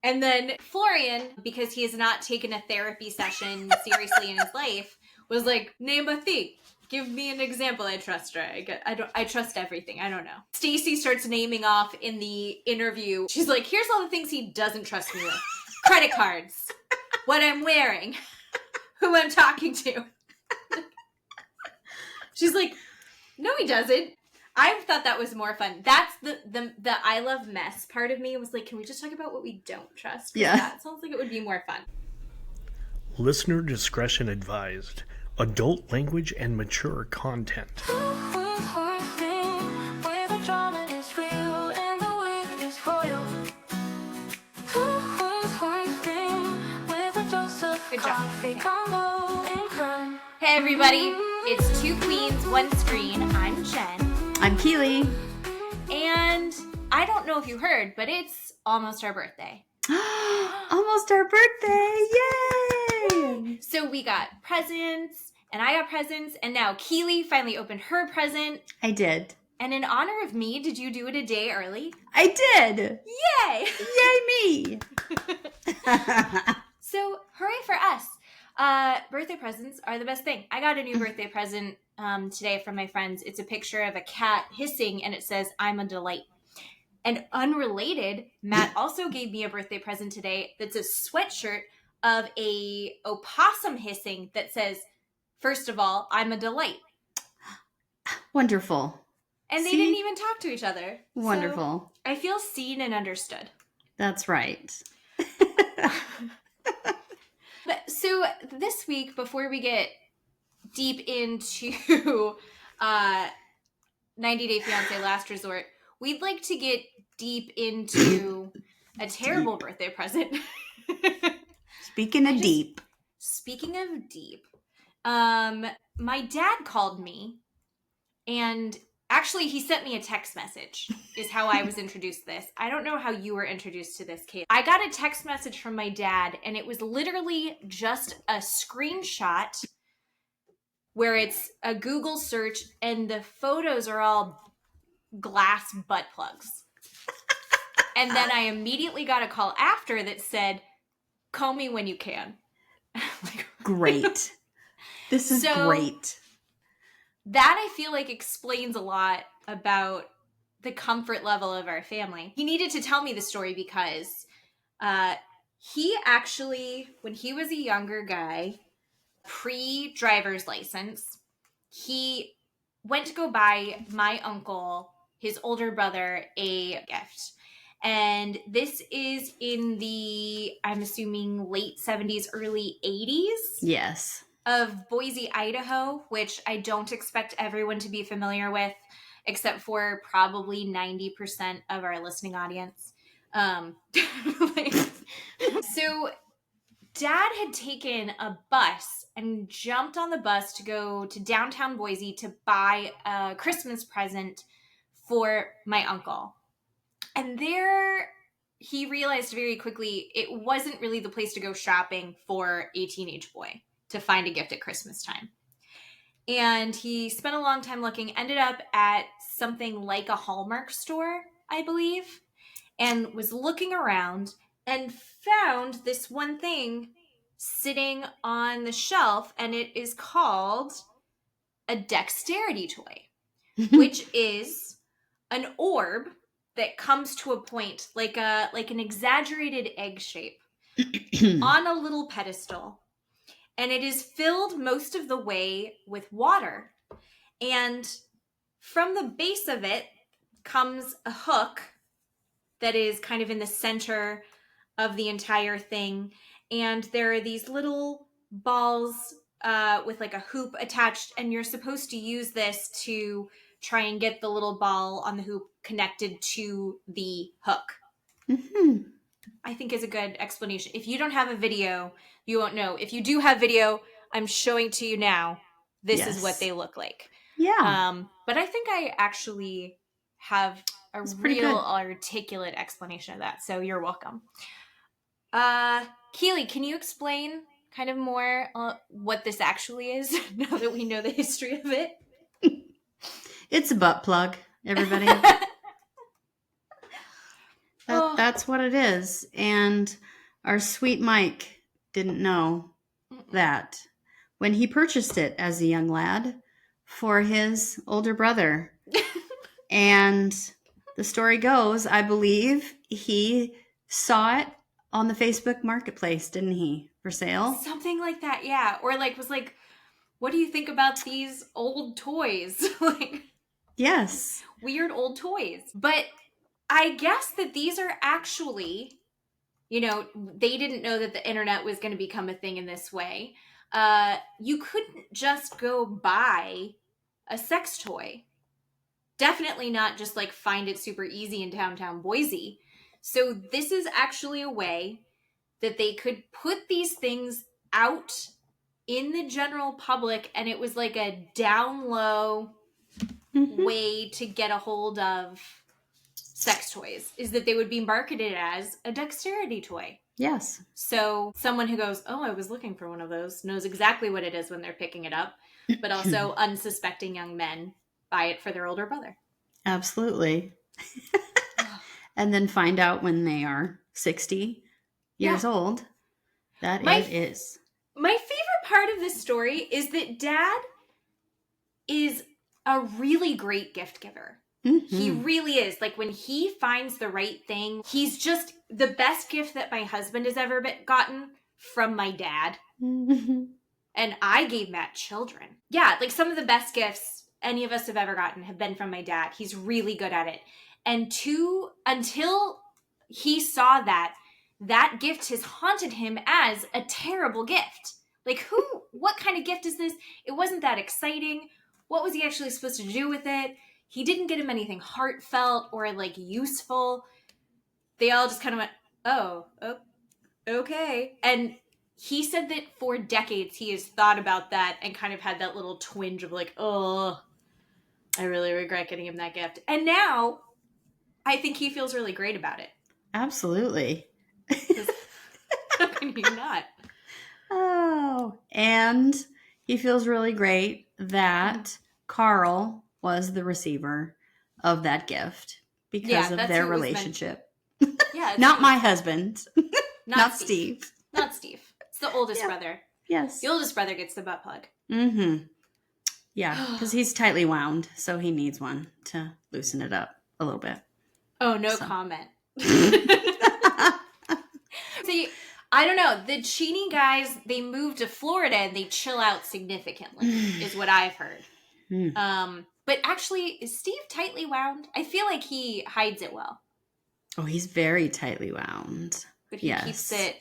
And then Florian, because he has not taken a therapy session seriously in his life, was like, name a thing. Give me an example. I trust her. I trust everything. I don't know. Stacy starts naming off in the interview. She's like, here's all the things he doesn't trust me with. Credit cards. What I'm wearing. Who I'm talking to. She's like, no, he doesn't. I thought that was more fun. That's the I love mess part of me was like, can we just talk about what we don't trust? Yeah. That sounds like it would be more fun. Listener discretion advised. Adult language and mature content. Good job. Hey everybody, it's Two Queens, One Screen. I'm Jen. I'm Keeley. And I don't know if you heard, but it's almost our birthday. Almost our birthday! Yay! So we got presents, and I got presents, and now Keeley finally opened her present. I did. And in honor of me, did you do it a day early? I did! Yay! Yay me! So, hooray for us. Birthday presents are the best thing. I got a new birthday present today from my friends. It's a picture of a cat hissing, and it says, I'm a delight. And unrelated, Matt also gave me a birthday present today that's a sweatshirt of a opossum hissing that says, first of all, I'm a delight. Wonderful. And they didn't even talk to each other. Wonderful. So I feel seen and understood. That's right. So this week, before we get deep into 90 Day Fiancé Last Resort, we'd like to get deep into a terrible birthday present. Speaking of deep, my dad called me, and actually he sent me a text message, is how I was introduced to this. I don't know how you were introduced to this, Kate. I got a text message from my dad, and it was literally just a screenshot where it's a Google search, and the photos are all glass butt plugs. And then I immediately got a call after that said, call me when you can. Great. This is great. That I feel like explains a lot about the comfort level of our family. He needed to tell me the story because he actually, when he was a younger guy, pre-driver's license, he went to go buy my uncle, his older brother, a gift. And this is in the, I'm assuming, late 70s, early 80s. Yes. Of Boise, Idaho, which I don't expect everyone to be familiar with, except for probably 90% of our listening audience. So Dad had taken a bus and jumped on the bus to go to downtown Boise to buy a Christmas present for my uncle. And there he realized very quickly it wasn't really the place to go shopping for a teenage boy to find a gift at Christmas time. And he spent a long time looking, ended up at something like a Hallmark store, I believe, and was looking around and found this one thing sitting on the shelf, and it is called a dexterity toy, which is an orb that comes to a point like an exaggerated egg shape on a little pedestal. And it is filled most of the way with water. And from the base of it comes a hook that is kind of in the center of the entire thing. And there are these little balls with like a hoop attached. And you're supposed to use this to try and get the little ball on the hoop connected to the hook. Mm-hmm. I think is a good explanation. If you don't have a video, you won't know. If you do have video, I'm showing to you now. This is what they look like. Yeah. But I think I actually have a real articulate explanation of that. So you're welcome. Keeley, can you explain kind of more what this actually is now that we know the history of it? It's a butt plug, everybody. That's what it is. And our sweet Mike didn't know that when he purchased it as a young lad for his older brother. And the story goes, I believe he saw it on the Facebook Marketplace, didn't he? For sale? Something like that, yeah. Or like was like, what do you think about these old toys? Like, yes. Weird old toys. But I guess that these are actually, you know, they didn't know that the internet was going to become a thing in this way. You couldn't just go buy a sex toy. Definitely not just like find it super easy in downtown Boise. So this is actually a way that they could put these things out in the general public, and it was like a down low way to get a hold of sex toys, is that they would be marketed as a dexterity toy. Yes. So someone who goes, oh, I was looking for one of those, knows exactly what it is when they're picking it up, but also unsuspecting young men buy it for their older brother. Absolutely. And then find out when they are 60 years old that it is. My favorite part of this story is that Dad is a really great gift giver. Mm-hmm. He really is. Like, when he finds the right thing, he's just the best gift that my husband has ever gotten from my dad. Mm-hmm. And I gave Matt children. Yeah, like some of the best gifts any of us have ever gotten have been from my dad. He's really good at it. And until he saw that gift has haunted him as a terrible gift. Like, what kind of gift is this? It wasn't that exciting. What was he actually supposed to do with it? He didn't get him anything heartfelt or like useful. They all just kind of went, oh, okay. And he said that for decades he has thought about that and kind of had that little twinge of like, oh, I really regret getting him that gift. And now I think he feels really great about it. Absolutely. How can you not? Oh, and he feels really great that Carl was the receiver of that gift because of their relationship. Yeah, not my husband. Not Steve. Not Steve. It's the oldest brother. Yes. The oldest brother gets the butt plug. Mm-hmm. Yeah, because he's tightly wound, so he needs one to loosen it up a little bit. Oh, no comment. See, I don't know. The Cheney guys, they move to Florida and they chill out significantly, is what I've heard. But actually, is Steve tightly wound? I feel like he hides it well. Oh, he's very tightly wound. But he keeps it.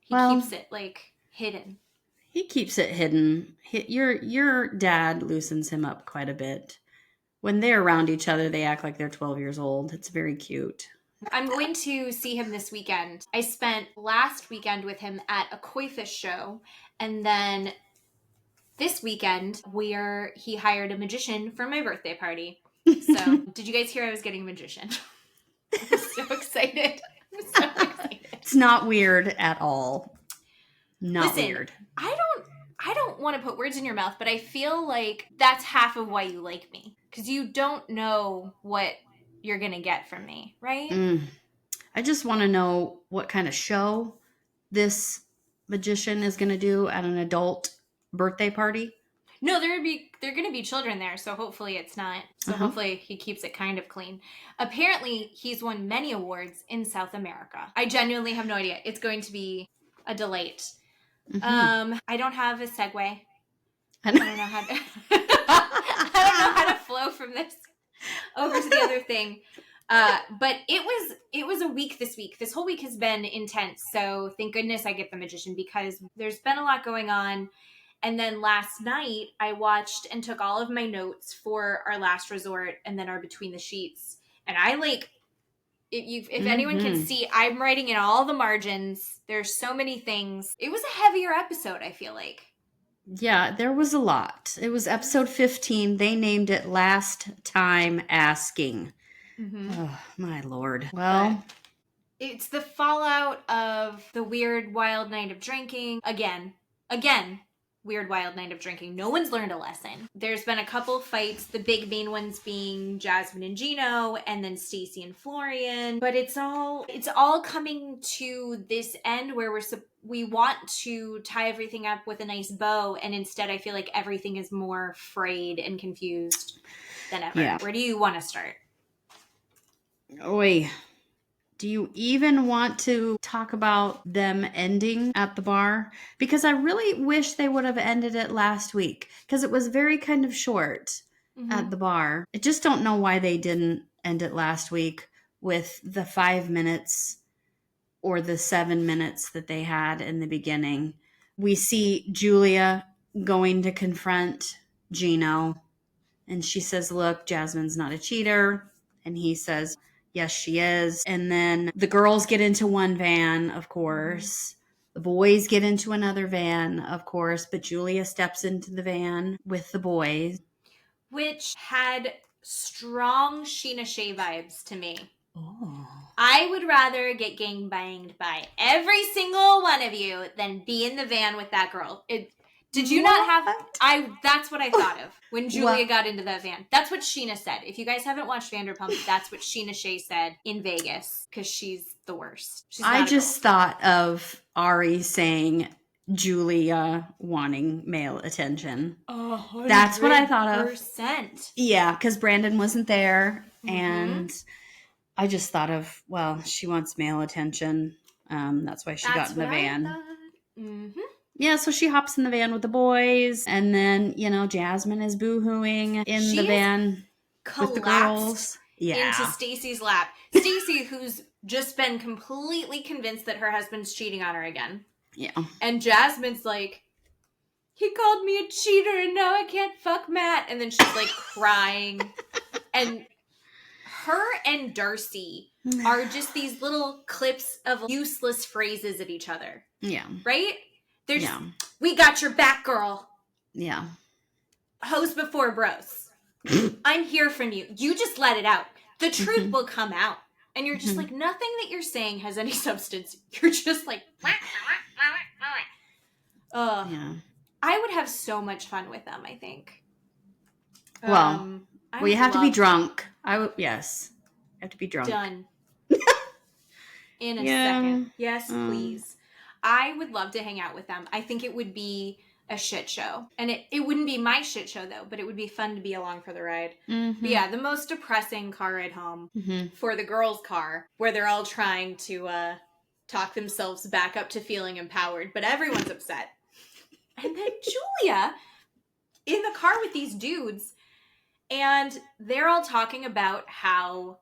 Keeps it like hidden. He keeps it hidden. Your dad loosens him up quite a bit. When they're around each other, they act like they're 12 years old. It's very cute. I'm going to see him this weekend. I spent last weekend with him at a koi fish show, and then this weekend he hired a magician for my birthday party. So, did you guys hear I was getting a magician? I'm so excited. It's not weird at all. Not weird. I don't want to put words in your mouth, but I feel like that's half of why you like me. Because you don't know what you're going to get from me, right? I just want to know what kind of show this magician is going to do at an adult birthday party. No, they're going to be children there, so hopefully it's not. So hopefully he keeps it kind of clean. Apparently, he's won many awards in South America. I genuinely have no idea. It's going to be a delight. I don't have a segue. I don't know how to I don't know how to flow from this over to the other thing. But it was a week this week. This whole week has been intense. So thank goodness I get the magician, because there's been a lot going on. And then last night I watched and took all of my notes for our last resort and then our Between the Sheets. And I if anyone can see, I'm writing in all the margins. There's so many things. It was a heavier episode, I feel like. Yeah, there was a lot. It was episode 15. They named it Last Time Asking. Oh, my Lord. Well, it's the fallout of the weird wild night of drinking. Again, weird wild night of drinking. No one's learned a lesson. There's been a couple fights, the big main ones being Jasmine and Gino, and then Stacy and Florian. But it's all coming to this end where we want to tie everything up with a nice bow, and instead I feel like everything is more frayed and confused than ever. Yeah. Where do you want to start? Oy. Do you even want to talk about them ending at the bar? Because I really wish they would have ended it last week, because it was very kind of short at the bar. I just don't know why they didn't end it last week with the 5 minutes or the 7 minutes that they had in the beginning. We see Julia going to confront Gino, and she says, look, Jasmine's not a cheater. And he says, yes, she is. And then the girls get into one van, of course. The boys get into another van, of course. But Julia steps into the van with the boys. Which had strong Sheena Shea vibes to me. Oh. I would rather get gangbanged by every single one of you than be in the van with that girl. Did you not have... That's what I thought of when Julia got into that van. That's what Sheena said. If you guys haven't watched Vanderpump, that's what Sheena Shea said in Vegas, because she's the worst. I just thought of Ari saying Julia wanting male attention. Oh, that's what I thought of. %. Yeah, because Brandon wasn't there, and I just thought of, well, she wants male attention. That's why she got in the van. Yeah, so she hops in the van with the boys, and then, Jasmine is boo-hooing in the van with the girls. Yeah. Into Stacy's lap. Stacy, who's just been completely convinced that her husband's cheating on her again. Yeah. And Jasmine's like, he called me a cheater and now I can't fuck Matt. And then she's like crying. And her and Darcy are just these little clips of useless phrases at each other. Yeah. Right? There's, we got your back, girl. Yeah. Hoes before bros. I'm here from you. You just let it out. The truth will come out. And you're just like, nothing that you're saying has any substance. You're just like, yeah. I would have so much fun with them, I think. Well, we have to be drunk. Yes. Have to be drunk. Done. In a second. Yes, please. I would love to hang out with them. I think it would be a shit show. And it wouldn't be my shit show, though, but it would be fun to be along for the ride. But yeah, the most depressing car ride home for the girls' car, where they're all trying to talk themselves back up to feeling empowered, but everyone's upset. And then Julia in the car with these dudes, and they're all talking about how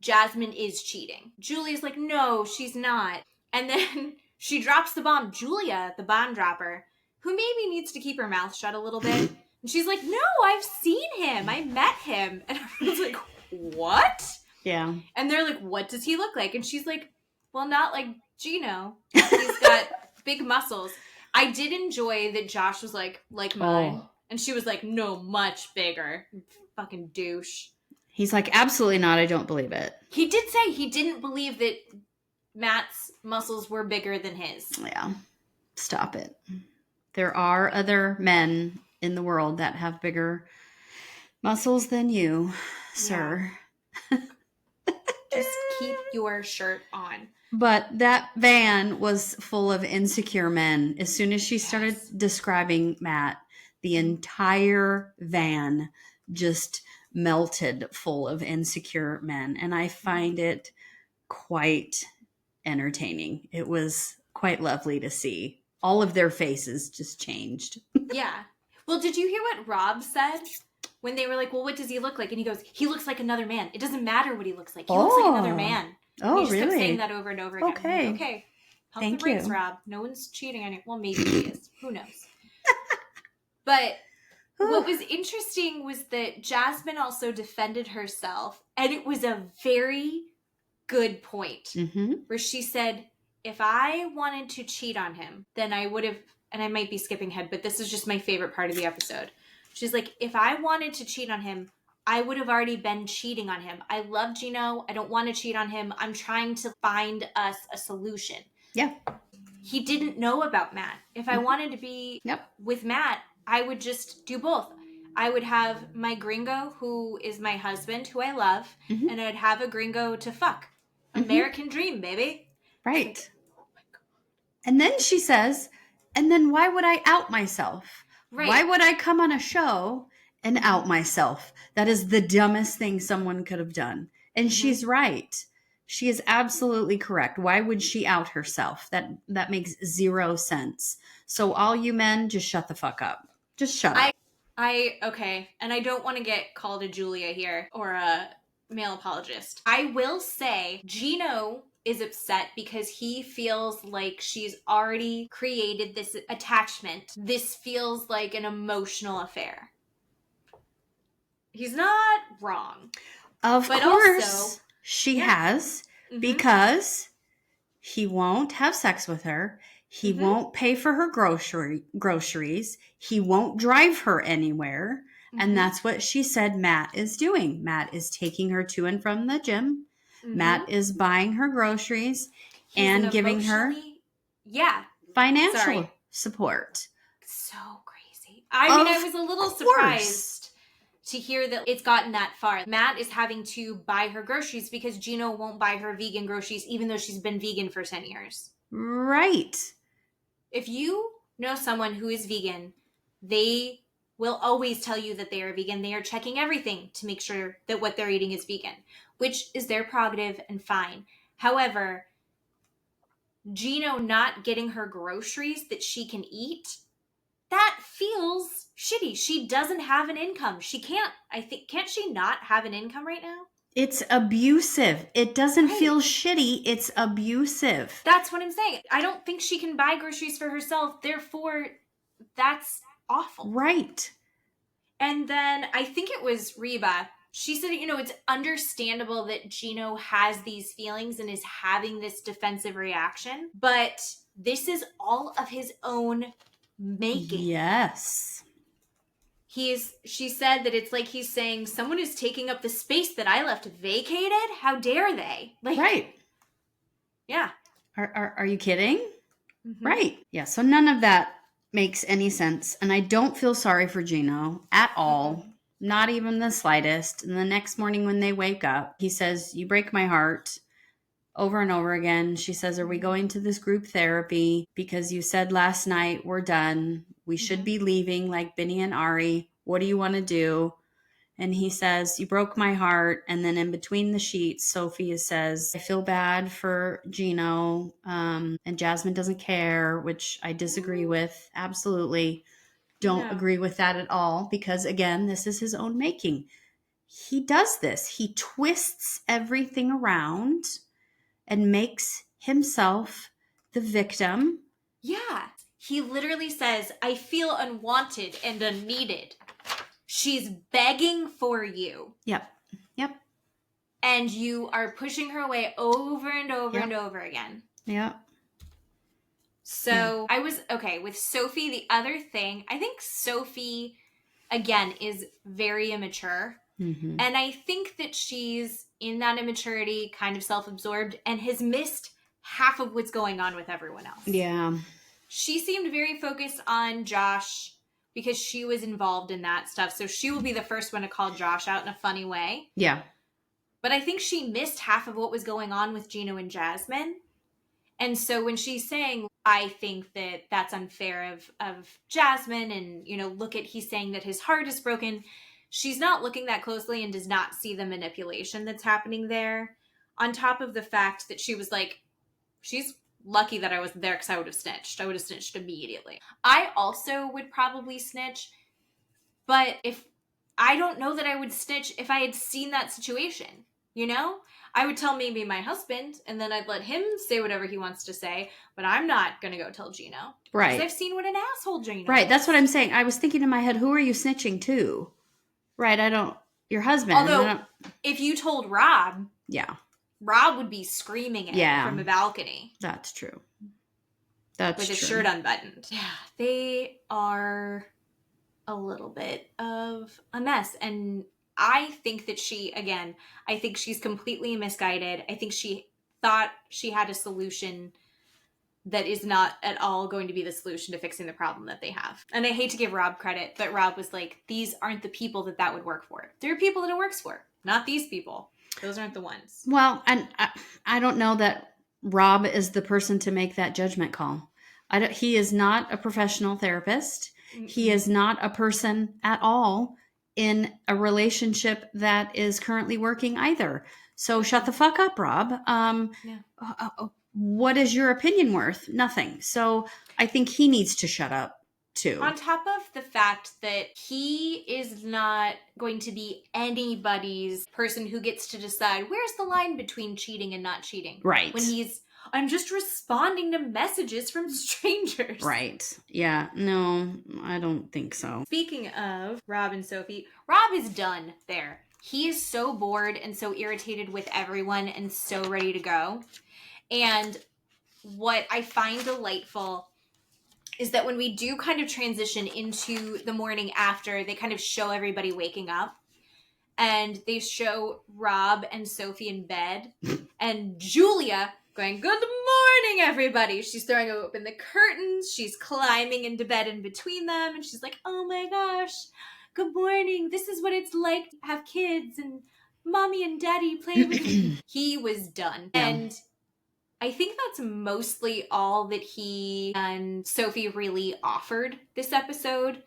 Jasmine is cheating. Julia's like, no, she's not. And then she drops the bomb. Julia, the bomb dropper, who maybe needs to keep her mouth shut a little bit. And she's like, no, I've seen him. I met him. And everyone's like, what? Yeah. And they're like, what does he look like? And she's like, well, not like Gino. He's got big muscles. I did enjoy that Josh was like mine. And she was like, no, much bigger. Fucking douche. He's like, absolutely not. I don't believe it. He did say he didn't believe that Matt's muscles were bigger than his. Yeah. Stop it. There are other men in the world that have bigger muscles than you, sir. Just keep your shirt on. But that van was full of insecure men. As soon as she started describing Matt, the entire van just melted full of insecure men. And I find it quite entertaining. It was quite lovely to see. All of their faces just changed. Yeah. Well, did you hear what Rob said? When they were like, well, what does he look like? And he goes, he looks like another man. It doesn't matter what he looks like. He looks like another man. Oh, he just really? kept saying that over and over again. Okay. Like, okay. Pump Thank the brakes, you. Rob. No one's cheating on you. Well, maybe he is. Who knows? But what was interesting was that Jasmine also defended herself. And it was a very good point. Where she said, if I wanted to cheat on him, then I would have, and I might be skipping ahead, but this is just my favorite part of the episode. She's like, if I wanted to cheat on him, I would have already been cheating on him. I love Gino. I don't want to cheat on him. I'm trying to find us a solution. Yeah. he didn't know about Matt. If I wanted to be with Matt, I would just do both. I would have my gringo, who is my husband, who I love, and I'd have a gringo to fuck. American dream, baby. Right. Like, oh my God. And then she says, and then why would I out myself? Right. Why would I come on a show and out myself? That is the dumbest thing someone could have done. And she's right. She is absolutely correct. Why would she out herself? That makes zero sense. So all you men, just shut the fuck up. Just shut up. Okay, and I don't want to get called a Julia here or a male apologist. I will say Gino is upset because he feels like she's already created this attachment. This feels like an emotional affair. He's not wrong. Of course, she has, because he won't have sex with her. He won't pay for her groceries. He won't drive her anywhere. And that's what she said Matt is doing. Matt is taking her to and from the gym. Matt is buying her groceries and giving her financial support. So crazy. I mean, I was a little surprised to hear that it's gotten that far. Matt is having to buy her groceries because Gino won't buy her vegan groceries, even though she's been vegan for 10 years. Right. If you know someone who is vegan, they will always tell you that they are vegan. They are checking everything to make sure that what they're eating is vegan, which is their prerogative and fine. However, Gino not getting her groceries that she can eat, that feels shitty. She doesn't have an income. Can't she not have an income right now? It's abusive. It doesn't feel shitty. It's abusive. That's what I'm saying. I don't think she can buy groceries for herself. Therefore, that's awful. Right. And then I think it was Reba. She said, it's understandable that Gino has these feelings and is having this defensive reaction, but this is all of his own making. Yes. She said that it's like he's saying, someone is taking up the space that I left vacated? How dare they? Right. Yeah. Are you kidding? Right. Yeah, so none of that makes any sense. And I don't feel sorry for Gino at all. Not even the slightest. And the next morning when they wake up, he says, "You break my heart." Over and over again. She says, "Are we going to this group therapy? Because you said last night we're done. We should be leaving like Benny and Ari. What do you want to do?" And he says, "You broke my heart." And then in between the sheets, Sophie says, "I feel bad for Gino." And Jasmine doesn't care, which I disagree with. Absolutely don't agree with that at all. Because again, this is his own making. He does this. He twists everything around and makes himself the victim. Yeah. He literally says, "I feel unwanted and unneeded. She's begging for you." Yep. And you are pushing her away over and over and over again. Yep. So I was, okay, with Sophie, the other thing, I think Sophie, again, is very immature. And I think that she's in that immaturity, kind of self-absorbed, and has missed half of what's going on with everyone else. Yeah. She seemed very focused on Josh because she was involved in that stuff. So she will be the first one to call Josh out in a funny way. Yeah. But I think she missed half of what was going on with Gino and Jasmine. And so when she's saying, I think that that's unfair of Jasmine, and, he's saying that his heart is broken, she's not looking that closely and does not see the manipulation that's happening there. On top of the fact that she was like, she's lucky that I wasn't there because I would have snitched. I would have snitched immediately. I also would probably snitch, but I don't know that I would snitch if I had seen that situation, I would tell maybe my husband, and then I'd let him say whatever he wants to say, but I'm not going to go tell Gino. Right. Because I've seen what an asshole Gino Right, is. that's what I'm saying. I was thinking in my head, who are you snitching to? Right, your husband. Although, if you told Rob, Rob would be screaming it from a balcony. That's true. That's with true. his shirt unbuttoned. Yeah, they are a little bit of a mess. And I think that I think she's completely misguided. I think she thought she had a solution that is not at all going to be the solution to fixing the problem that they have. And I hate to give Rob credit, but Rob was like, these aren't the people that would work for. There are people that it works for, not these people. Those aren't the ones. Well, and I don't know that Rob is the person to make that judgment call. He is not a professional therapist. Mm-mm. He is not a person at all in a relationship that is currently working either. So shut the fuck up, Rob. What is your opinion worth? Nothing. So I think he needs to shut up too. On top of the fact that he is not going to be anybody's person who gets to decide where's the line between cheating and not cheating. Right. When I'm just responding to messages from strangers. Right. Yeah. No, I don't think so. Speaking of Rob and Sophie, Rob is done there. He is so bored and so irritated with everyone and so ready to go. And what I find delightful is that when we do kind of transition into the morning after, they kind of show everybody waking up. And they show Rob and Sophie in bed. And Julia going, good morning, everybody. She's throwing open the curtains. She's climbing into bed in between them. And she's like, oh my gosh, good morning. This is what it's like to have kids and mommy and daddy play with you. He was done. Yeah. And I think that's mostly all that he and Sophie really offered this episode.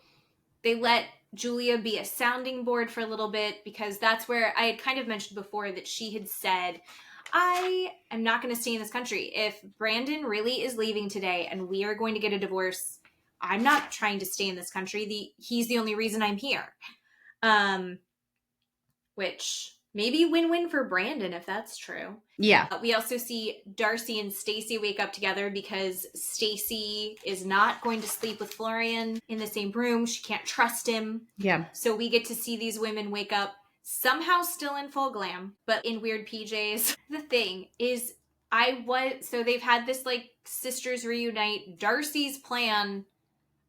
They let Julia be a sounding board for a little bit because that's where I had kind of mentioned before that she had said, I am not going to stay in this country. If Brandon really is leaving today and we are going to get a divorce, I'm not trying to stay in this country. He's the only reason I'm here. Which maybe win-win for Brandon if that's true. Yeah. We also see Darcy and Stacy wake up together because Stacy is not going to sleep with Florian in the same room. She can't trust him. Yeah. So we get to see these women wake up somehow still in full glam, but in weird PJs. The thing is, so they've had this like sisters reunite. Darcy's plan,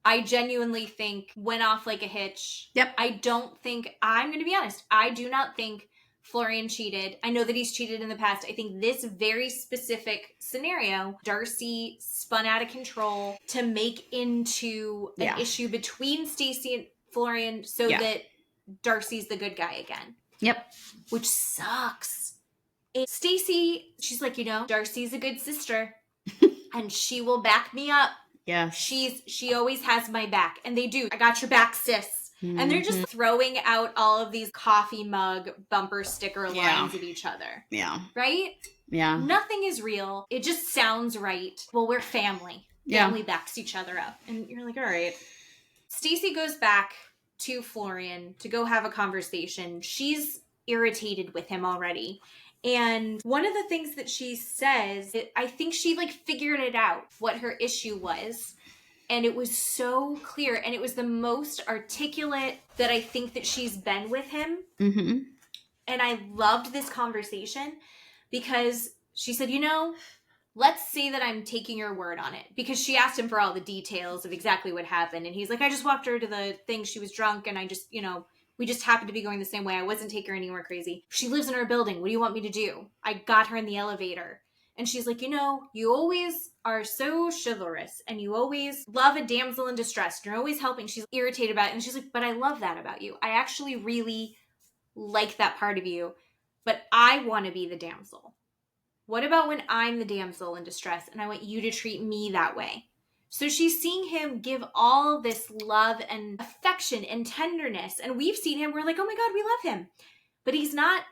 I genuinely think, went off like a hitch. Yep. I'm going to be honest, I do not think Florian cheated. I know that he's cheated in the past. I think this very specific scenario, Darcy spun out of control to make into an issue between Stacy and Florian so that Darcy's the good guy again. Yep. Which sucks. And Stacy, she's like, Darcy's a good sister and she will back me up. Yeah. She always has my back. And they do. I got your back, sis. Mm-hmm. And they're just throwing out all of these coffee mug bumper sticker lines at each other. Yeah. Right? Yeah. Nothing is real. It just sounds right. Well, we're family. Yeah. Family backs each other up. And you're like, all right. Stacy goes back to Florian to go have a conversation. She's irritated with him already. And one of the things that she says, I think she figured it out, what her issue was. And it was so clear. And it was the most articulate that I think that she's been with him. Mm-hmm. And I loved this conversation because she said, let's say that I'm taking your word on it. Because she asked him for all the details of exactly what happened. And he's like, I just walked her to the thing. She was drunk. And I just, we just happened to be going the same way. I wasn't taking her anywhere crazy. She lives in her building. What do you want me to do? I got her in the elevator. And she's like, you always are so chivalrous and you always love a damsel in distress. You're always helping. She's irritated about it. And she's like, but I love that about you. I actually really like that part of you, but I want to be the damsel. What about when I'm the damsel in distress and I want you to treat me that way? So she's seeing him give all this love and affection and tenderness. And we've seen him, we're like, oh my God, we love him. But he's not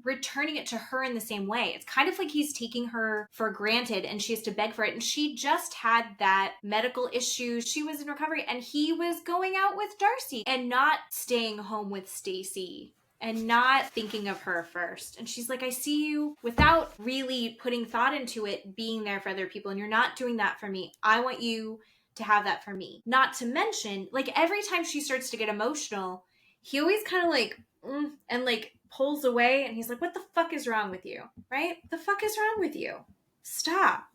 returning it to her in the same way. It's kind of like he's taking her for granted and she has to beg for it. And she just had that medical issue. She was in recovery and he was going out with Darcy and not staying home with Stacy and not thinking of her first. And she's like, I see you without really putting thought into it, being there for other people. And you're not doing that for me. I want you to have that for me. Not to mention, every time she starts to get emotional, he always kind of and pulls away and he's like, what the fuck is wrong with you? Right? The fuck is wrong with you? Stop.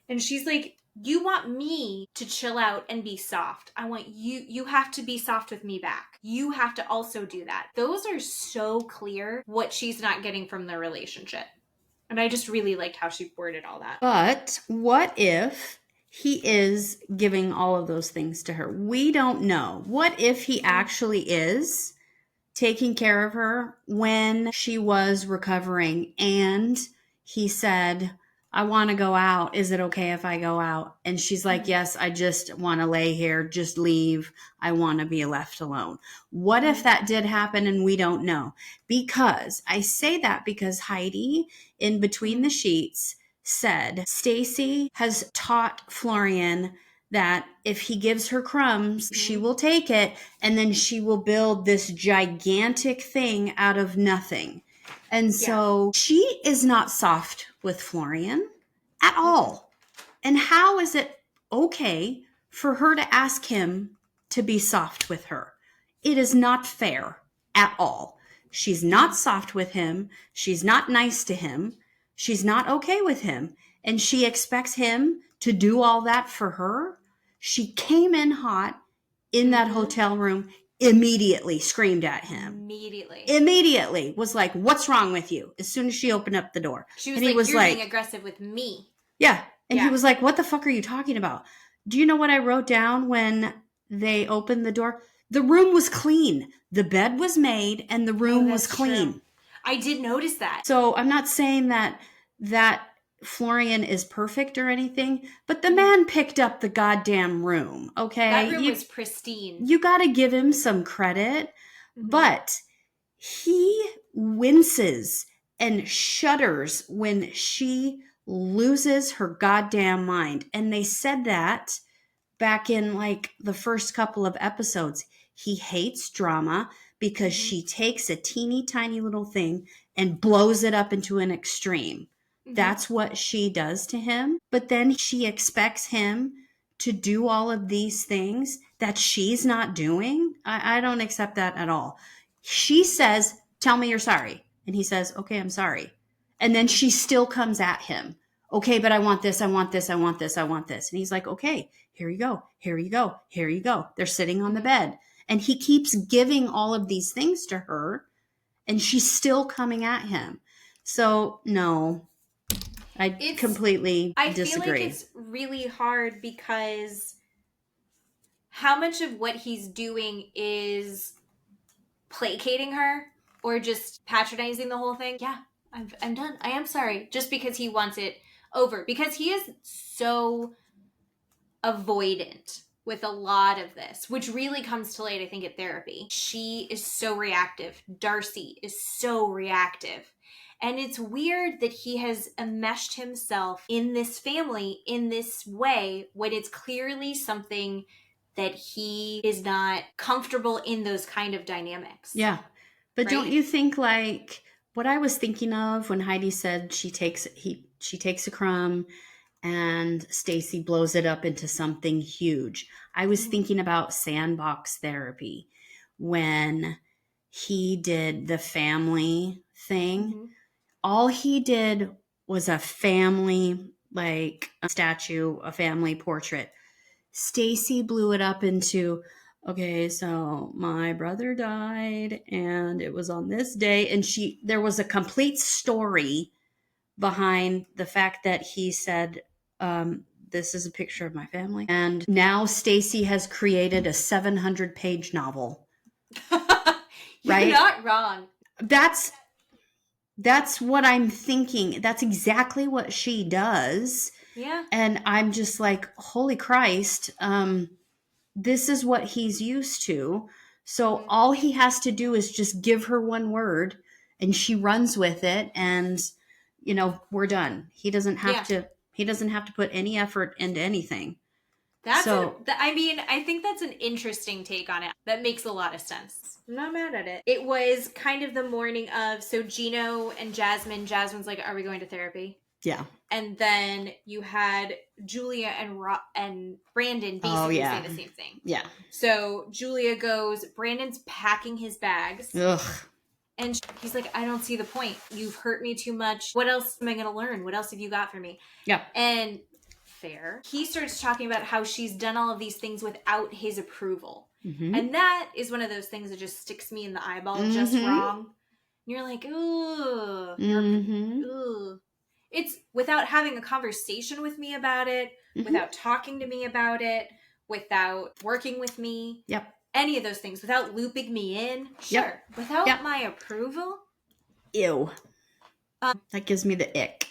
And she's like, you want me to chill out and be soft. I want you have to be soft with me back. You have to also do that. Those are so clear what she's not getting from the relationship. And I just really liked how she worded all that. But what if he is giving all of those things to her. We don't know. What if he actually is taking care of her when she was recovering and he said, I want to go out. Is it okay if I go out? And she's like, yes, I just want to lay here. Just leave. I want to be left alone. What if that did happen and we don't know? Because I say that because Heidi, in Between the Sheets, said Stacy has taught Florian that if he gives her crumbs, she will take it and then she will build this gigantic thing out of nothing. And so she is not soft with Florian at all. And how is it okay for her to ask him to be soft with her? It is not fair at all. She's not soft with him. She's not nice to him. She's not okay with him. And she expects him to do all that for her. She came in hot in that hotel room, immediately screamed at him. Immediately was like, what's wrong with you? As soon as she opened up the door. She was like, you're being aggressive with me. Yeah. And he was like, what the fuck are you talking about? Do you know what I wrote down when they opened the door? The room was clean. The bed was made and the room was clean. True. I did notice that. So I'm not saying that Florian is perfect or anything, but the man picked up the goddamn room, okay? That room was pristine. You got to give him some credit, but he winces and shudders when she loses her goddamn mind. And they said that back in like the first couple of episodes. He hates drama because she takes a teeny tiny little thing and blows it up into an extreme. That's what she does to him. But then she expects him to do all of these things that she's not doing. I don't accept that at all. She says, tell me you're sorry. And he says, okay, I'm sorry. And then she still comes at him. Okay, but I want this, I want this, I want this, I want this. And he's like, okay, here you go, here you go, here you go. They're sitting on the bed. And he keeps giving all of these things to her, and she's still coming at him. So, no, I completely disagree. I feel like it's really hard because how much of what he's doing is placating her or just patronizing the whole thing? Yeah, I'm done. I am sorry. Just because he wants it over. Because he is so avoidant with a lot of this, which really comes to light, I think, at therapy. She is so reactive. Darcy is so reactive. And it's weird that he has enmeshed himself in this family in this way when it's clearly something that he is not comfortable in those kind of dynamics. Yeah. But right? Don't you think, like, what I was thinking of when Heidi said she takes a crumb and Stacy blows it up into something huge. I was thinking about sandbox therapy when he did the family thing. All he did was a family, like a statue, a family portrait. Stacy blew it up into, okay, so my brother died and it was on this day. And there was a complete story behind the fact that he said, this is a picture of my family. And now Stacy has created a 700-page novel. You're right? not wrong. That's what I'm thinking. That's exactly what she does. Yeah. And I'm just like, holy Christ, this is what he's used to. So all he has to do is just give her one word and she runs with it and, you know, we're done. He doesn't have to put any effort into anything. I think that's an interesting take on it. That makes a lot of sense. I'm not mad at it. It was kind of the morning of, so Gino and Jasmine's like, are we going to therapy? Yeah. And then you had Julia and Brandon basically say the same thing. Yeah. So Julia goes, Brandon's packing his bags. Ugh. And he's like, I don't see the point. You've hurt me too much. What else am I going to learn? What else have you got for me? Yeah. And fair. He starts talking about how she's done all of these things without his approval. Mm-hmm. And that is one of those things that just sticks me in the eyeball just wrong. And you're like, ooh. Ooh. It's without having a conversation with me about it, without talking to me about it, without working with me. Yep. Any of those things, without looping me in. Sure. Yep. Without Yep. my approval. Ew. That gives me the ick.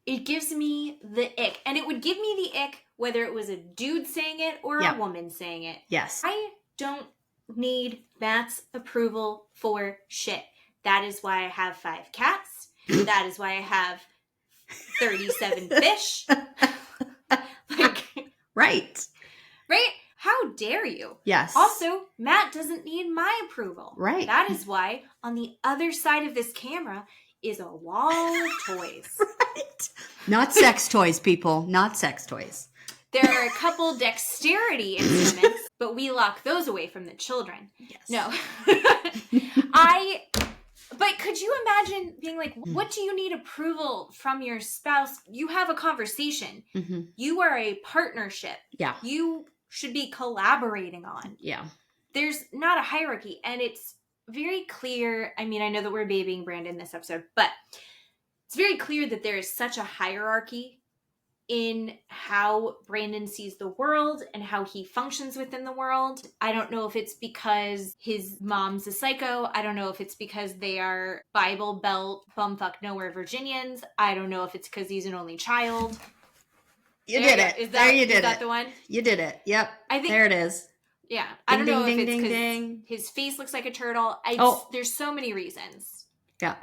It gives me the ick. And it would give me the ick whether it was a dude saying it or a woman saying it. Yes. I don't need Matt's approval for shit. That is why I have 5 cats. That is why I have 37 fish. Right. Right? How dare you? Yes. Also, Matt doesn't need my approval. Right. That is why on the other side of this camera is a wall of toys. Right. Not sex toys, people. Not sex toys. There are a couple dexterity instruments, but we lock those away from the children. Yes. No. But could you imagine being like, what do you need approval from your spouse? You have a conversation. Mm-hmm. You are a partnership. Yeah. You should be collaborating on. Yeah. There's not a hierarchy, and it's very clear. I mean, I know that we're babying Brandon this episode, but it's very clear that there is such a hierarchy in how Brandon sees the world and how he functions within the world. I don't know if it's because his mom's a psycho. I don't know if it's because they are Bible Belt bumfuck nowhere Virginians. I don't know if it's because he's an only child. You did it. Is that the one? You did it. Yep. I think there it is. Yeah. I don't know if it's ding, because ding. his face looks like a turtle. There's so many reasons. Yeah.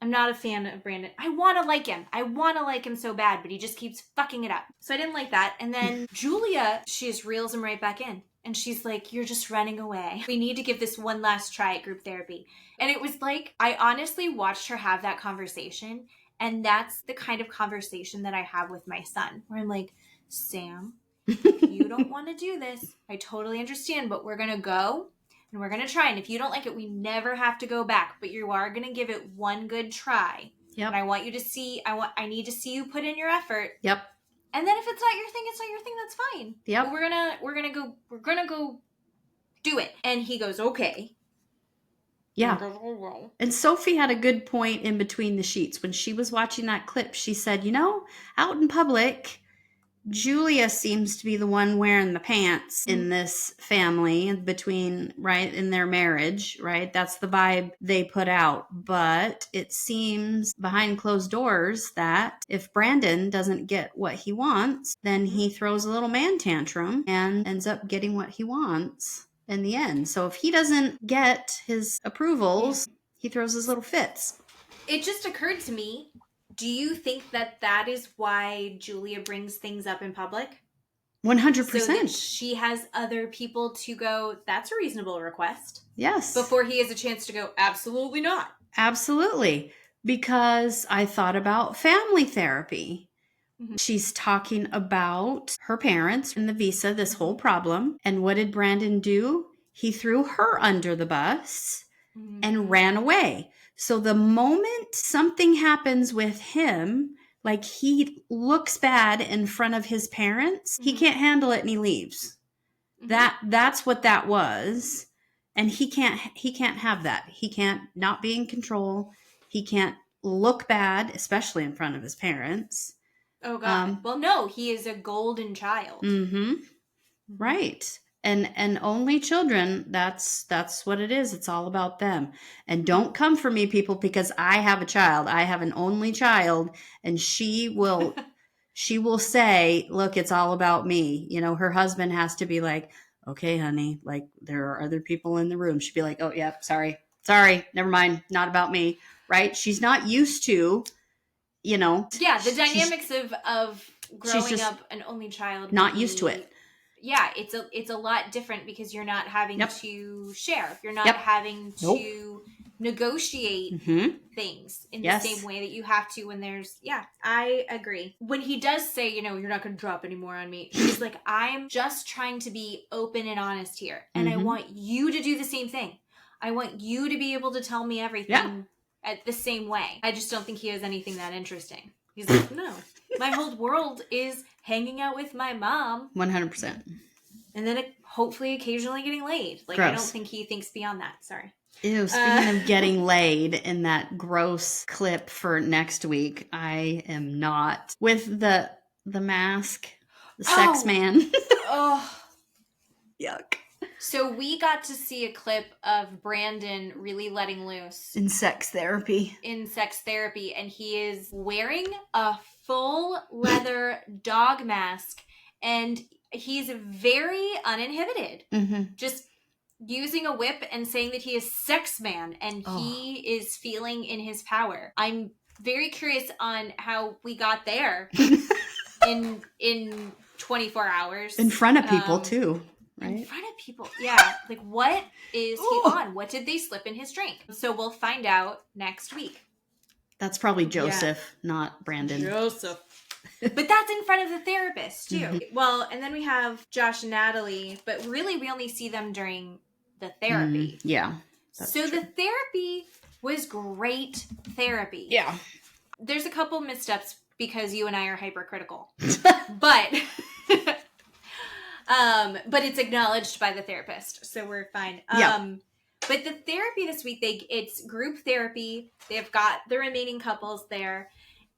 I'm not a fan of Brandon. I want to like him. I want to like him so bad, but he just keeps fucking it up. So I didn't like that. And then Julia, she just reels him right back in. And she's like, you're just running away. We need to give this one last try at group therapy. And it was like, I honestly watched her have that conversation. And that's the kind of conversation that I have with my son, where I'm like, Sam, you don't want to do this. I totally understand, but we're going to go. And we're going to try. And if you don't like it, we never have to go back. But you are going to give it one good try. Yep. And I want you to see, I need to see you put in your effort. Yep. And then if it's not your thing, it's not your thing. That's fine. Yep. But we're going to go do it. And he goes, okay. Yeah. And Sophie had a good point in between the sheets. When she was watching that clip, she said, out in public, Julia seems to be the one wearing the pants in this family right, in their marriage, right? That's the vibe they put out. But it seems behind closed doors that if Brandon doesn't get what he wants, then he throws a little man tantrum and ends up getting what he wants in the end. So if he doesn't get his approvals, he throws his little fits. It just occurred to me, do you think that is why Julia brings things up in public? 100%. So that she has other people to go, that's a reasonable request. Yes. Before he has a chance to go, absolutely not. Absolutely. Because I thought about family therapy. Mm-hmm. She's talking about her parents and the visa, this whole problem. And what did Brandon do? He threw her under the bus and ran away. So the moment something happens with him, like he looks bad in front of his parents, he can't handle it and he leaves. That's what that was. And he can't have that. He can't not be in control. He can't look bad, especially in front of his parents. Oh God. Well, no, he is a golden child. Mm-hmm. Right. And only children, that's what it is. It's all about them. And don't come for me, people, because I have a child. I have an only child, and she will say, look, it's all about me. Her husband has to be like, okay, honey, like there are other people in the room. She'd be like, oh yeah, sorry, never mind. Not about me. Right. She's not used to, Yeah. The dynamics of growing up an only child. Not used to it. Yeah, it's a lot different because you're not having to share. You're not having to negotiate things in the same way that you have to when there's, I agree. When he does say, you're not going to drop any more on me, she's like, I'm just trying to be open and honest here. And I want you to do the same thing. I want you to be able to tell me everything at the same way. I just don't think he has anything that interesting. He's like, no, my whole world is hanging out with my mom. 100%. And then hopefully occasionally getting laid. Like, gross. I don't think he thinks beyond that. Sorry. Ew, speaking of getting laid in that gross clip for next week, I am not. With the mask, the sex man. Oh. Yuck. So we got to see a clip of Brandon really letting loose In sex therapy. in sex therapy, and he is wearing a full leather dog mask, and he's very uninhibited. Mm-hmm. Just using a whip and saying that he is sex man, and he is feeling in his power. I'm very curious on how we got there in 24 hours. In front of people, too. Right? In front of people. Yeah. Like, what is he on? What did they slip in his drink? So we'll find out next week. That's probably Joseph, not Brandon. Joseph. But that's in front of the therapist, too. Mm-hmm. Well, and then we have Josh and Natalie, but really we only see them during the therapy. Yeah. So true. The therapy was great therapy. Yeah. There's a couple missteps because you and I are hypercritical. But it's acknowledged by the therapist, so we're fine. But the therapy this week, it's group therapy. They've got the remaining couples there,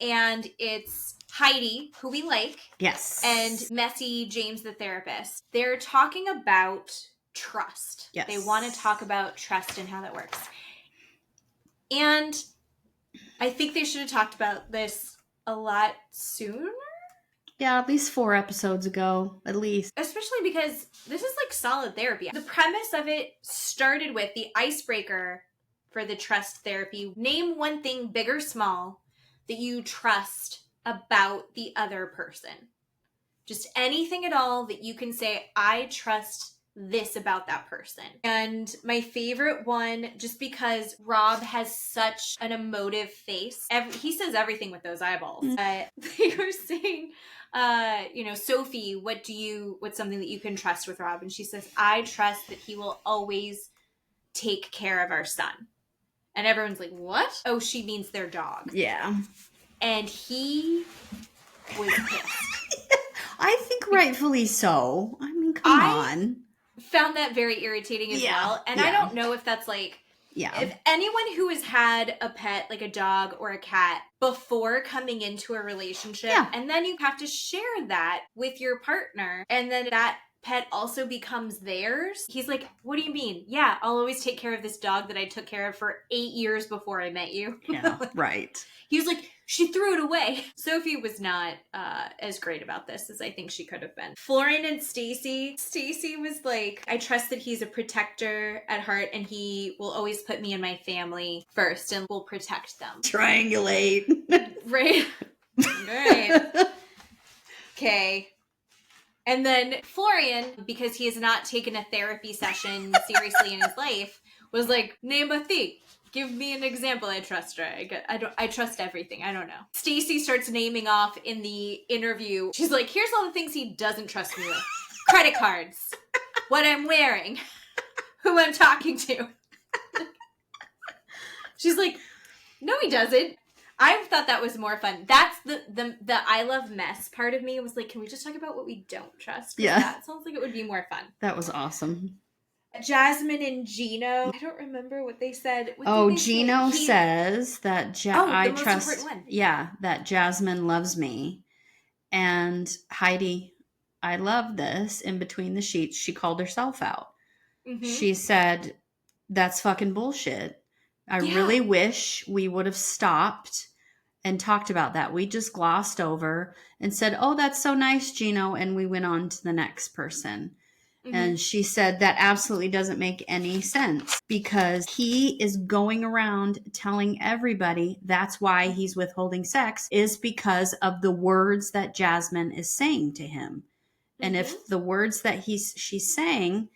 and it's Heidi, who we like. Yes. And Messy James, the therapist. They're talking about trust. Yes. They want to talk about trust and how that works. And I think they should have talked about this a lot sooner. Yeah, at least 4 episodes ago, at least. Especially because this is like solid therapy. The premise of it started with the icebreaker for the trust therapy. Name one thing, big or small, that you trust about the other person. Just anything at all that you can say, I trust this about that person. And my favorite one, just because Rob has such an emotive face. He says everything with those eyeballs. They were saying, Sophie, what's something that you can trust with Rob? And she says, I trust that he will always take care of our son. And everyone's like, what? Oh, she means their dog. Yeah. And he was pissed. I think rightfully so. I mean, come on. Found that very irritating as well. And I don't know if that's like, if anyone who has had a pet, like a dog or a cat, before coming into a relationship, and then you have to share that with your partner, and then that pet also becomes theirs. He's like, what do you mean? Yeah, I'll always take care of this dog that I took care of for 8 years before I met you. Yeah, right. He was like, she threw it away. Sophie was not as great about this as I think she could have been. Florian and Stacy. Stacy was like, I trust that he's a protector at heart and he will always put me and my family first and will protect them. Triangulate. Right. Right. Okay. And then Florian, because he has not taken a therapy session seriously in his life, was like, name a thing. Give me an example. I trust her. I trust everything. I don't know. Stacy starts naming off in the interview. She's like, here's all the things he doesn't trust me with. Credit cards. What I'm wearing. Who I'm talking to. She's like, no, he doesn't. I thought that was more fun. That's the I love mess part of me was like, can we just talk about what we don't trust? Yeah. That sounds like it would be more fun. That was awesome. Jasmine and Gino. I don't remember what they said. Gino says that I most trust. important one. Yeah, that Jasmine loves me. And Heidi, I love this. In between the sheets, she called herself out. Mm-hmm. She said, that's fucking bullshit. I really wish we would have stopped and talked about that. We just glossed over and said, oh, that's so nice, Gino. And we went on to the next person. Mm-hmm. And she said that absolutely doesn't make any sense because he is going around telling everybody that's why he's withholding sex is because of the words that Jasmine is saying to him. Mm-hmm. And if the words that she's saying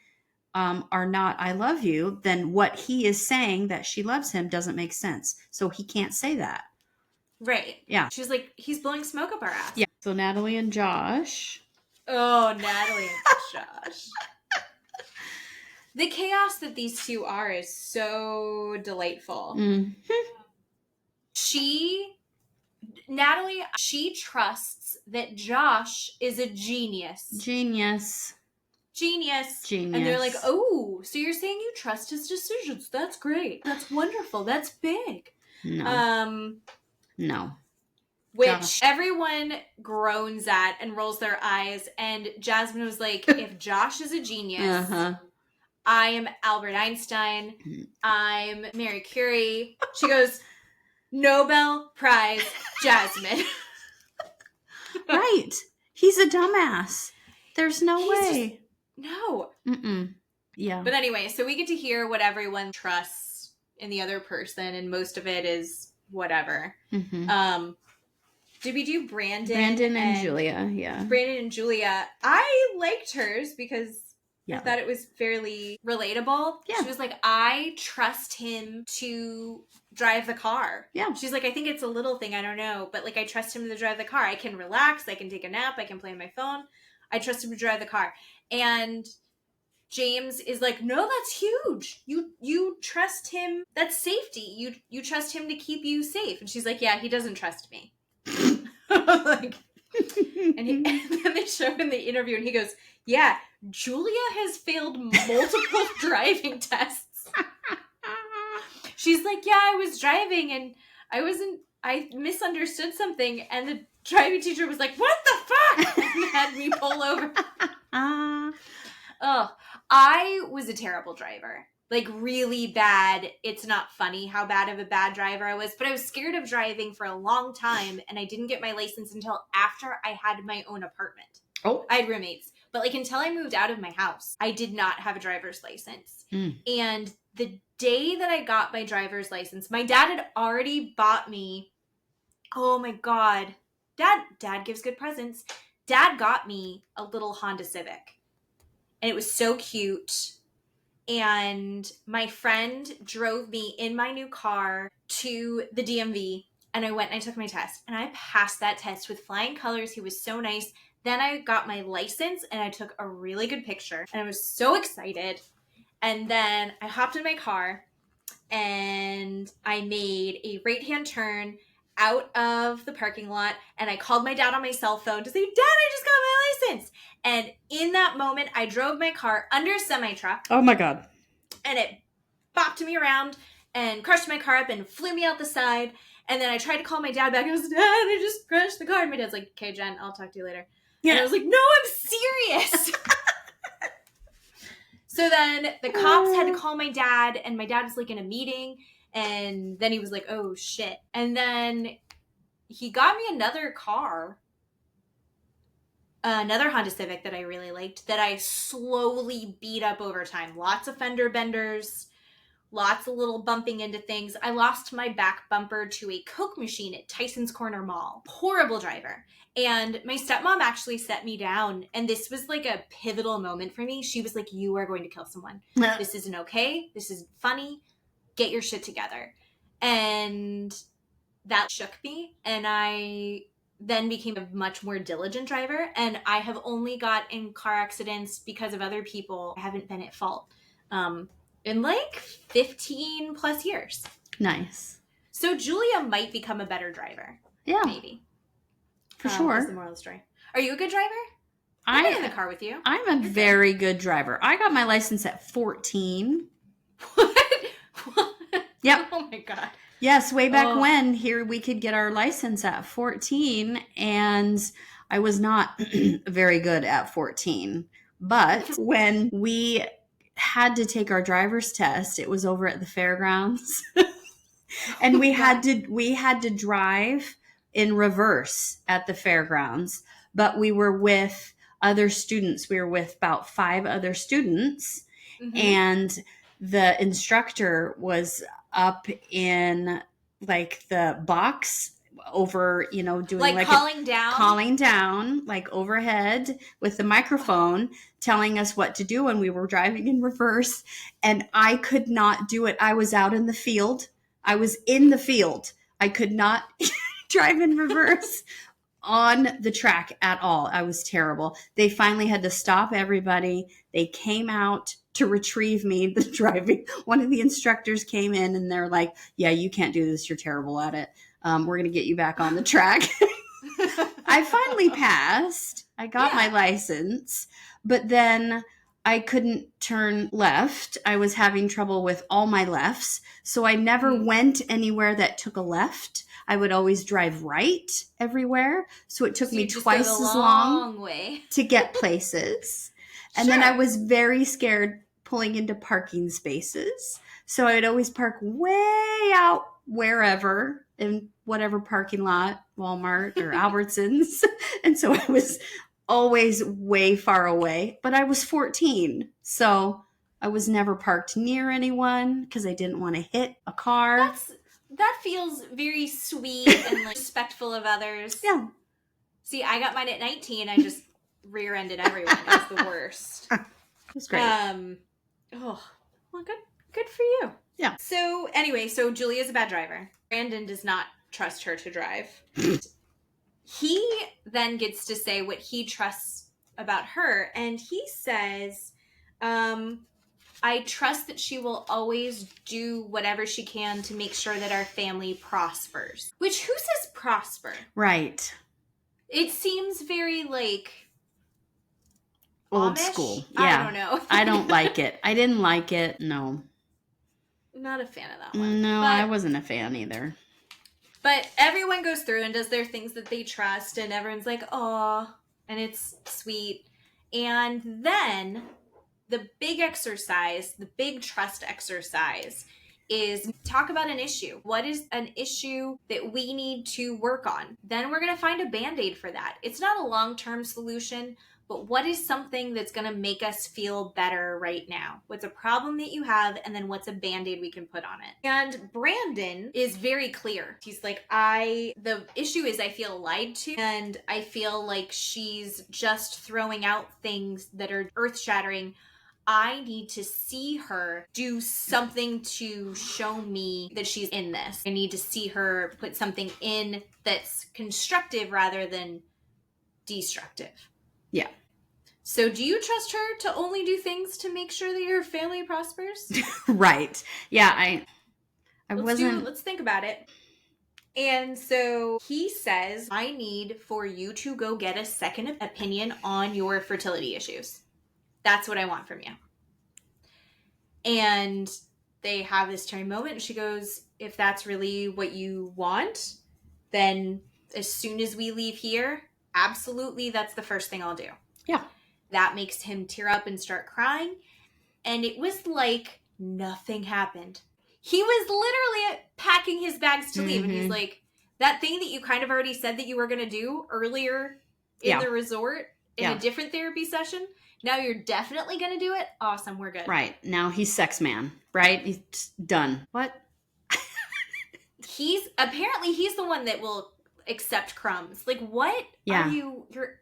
are not I love you, then what he is saying that she loves him doesn't make sense. So he can't say that. Right. Yeah. She was like, he's blowing smoke up our ass. Yeah. So Natalie and Josh. Oh, Natalie and Josh. The chaos that these two are is so delightful. Mm-hmm. Natalie, she trusts that Josh is a genius. Genius. Genius. Genius. And they're like, oh, so you're saying you trust his decisions. That's great. That's wonderful. That's big. No. No. Which Josh. everyone groans at and rolls their eyes. And Jasmine was like, if Josh is a genius, I am Albert Einstein. I'm Mary Curie. She goes, Nobel Prize Jasmine. Right. He's a dumbass. There's no way. No. Mm-mm. Yeah. But anyway, so we get to hear what everyone trusts in the other person, and most of it is whatever. Mm-hmm. Did we do Brandon? Brandon and Julia, yeah. Brandon and Julia. I liked hers because I thought it was fairly relatable. Yeah. She was like, I trust him to drive the car. Yeah. She's like, I think it's a little thing, I don't know, but like I trust him to drive the car. I can relax, I can take a nap, I can play on my phone. I trust him to drive the car. And James is like, no, that's huge. You trust him. That's safety. You trust him to keep you safe. And she's like, yeah, he doesn't trust me. Like, and then they show him in the interview and he goes, yeah, Julia has failed multiple driving tests. She's like, yeah, I was driving and I misunderstood something and the driving teacher was like, what the fuck? And had me pull over. Oh, I was a terrible driver. Like, really bad. It's not funny how bad of a bad driver I was, but I was scared of driving for a long time, and I didn't get my license until after I had my own apartment. Oh. I had roommates. But, like, until I moved out of my house, I did not have a driver's license. And the day that I got my driver's license, my dad had already bought me, oh my God, Dad gives good presents. Dad got me a little Honda Civic. And it was so cute. And my friend drove me in my new car to the DMV. And I went and I took my test. And I passed that test with flying colors. He was so nice. Then I got my license and I took a really good picture. And I was so excited. And then I hopped in my car and I made a right-hand turn out of the parking lot, and I called my dad on my cell phone to say, Dad, I just got my license. And in that moment, I drove my car under a semi-truck. Oh my God. And it bopped me around and crushed my car up and flew me out the side. And then I tried to call my dad back and I was like, Dad, I just crashed the car. And my dad's like, okay, Jen, I'll talk to you later. Yeah. And I was like, no, I'm serious. So then the cops had to call my dad, and my dad was like in a meeting. And then he was like, oh, shit. And then he got me another car, another Honda Civic that I really liked, that I slowly beat up over time. Lots of fender benders, lots of little bumping into things. I lost my back bumper to a Coke machine at Tyson's Corner Mall. Horrible driver. And my stepmom actually set me down. And this was like a pivotal moment for me. She was like, you are going to kill someone. This isn't okay. This isn't funny. Get your shit together. And that shook me. And I then became a much more diligent driver. And I have only got in car accidents because of other people. I haven't been at fault in like 15 plus years. Nice. So Julia might become a better driver. Yeah. Maybe. For sure. That's the moral of the story. Are you a good driver? I've been in the car with you. I'm a very good driver. I got my license at 14. What? Yep. Oh my God. Yes, way back when here we could get our license at 14, and I was not very good at 14. But when we had to take our driver's test, it was over at the fairgrounds. And we had to drive in reverse at the fairgrounds, but we were with other students. We were with about 5 other students, and the instructor was up in like the box over, doing like calling down like overhead with the microphone, telling us what to do when we were driving in reverse. And I could not do it. I was out in the field. I was in the field. I could not drive in reverse on the track at all. I was terrible. They finally had to stop everybody. They came out to retrieve me, the driving. One of the instructors came in and they're like, yeah, you can't do this. You're terrible at it. We're going to get you back on the track. I finally passed. I got my license, but then I couldn't turn left. I was having trouble with all my lefts. So I never went anywhere that took a left. I would always drive right everywhere. So it took So me you just twice go the as long long way to get places. And then I Sure. was very scared pulling into parking spaces. So I would always park way out wherever in whatever parking lot, Walmart or Albertsons. And so I was always way far away, but I was 14. So I was never parked near anyone because I didn't want to hit a car. That feels very sweet and like respectful of others. Yeah. See, I got mine at 19. I just rear-ended everyone. It was the worst. It was great. Oh, well, good for you. Yeah. So anyway, so Julia's a bad driver. Brandon does not trust her to drive. He then gets to say what he trusts about her, and he says, I trust that she will always do whatever she can to make sure that our family prospers. Which, who says prosper? Right. It seems very, like, Old Amish? school. Yeah. I don't know. I don't like it. I didn't like it. No. Not a fan of that one. No, I wasn't a fan either. But everyone goes through and does their things that they trust, and everyone's like, "Aw," and it's sweet. And then the big exercise, the big trust exercise, is talk about an issue. What is an issue that we need to work on? Then we're going to find a Band-Aid for that. It's not a long-term solution, but what is something that's going to make us feel better right now? What's a problem that you have, and then what's a Band-Aid we can put on it? And Brandon is very clear. He's like, the issue is I feel lied to, and I feel like she's just throwing out things that are earth-shattering. I need to see her do something to show me that she's in this. I need to see her put something in that's constructive rather than destructive. Yeah. So do you trust her to only do things to make sure that your family prospers? Right. Yeah, I wasn't... Let's think about it. And so he says, I need for you to go get a second opinion on your fertility issues. That's what I want from you. And they have this turning moment. And she goes, if that's really what you want, then as soon as we leave here, absolutely, that's the first thing I'll do. Yeah. That makes him tear up and start crying. And it was like nothing happened. He was literally packing his bags to leave. And he's like, that thing that you kind of already said that you were going to do earlier in the resort in a different therapy session, now you're definitely going to do it? Awesome, we're good. Right. Now he's sex man, right? He's done. What? He's the one that will accept crumbs. Like, what are you? You're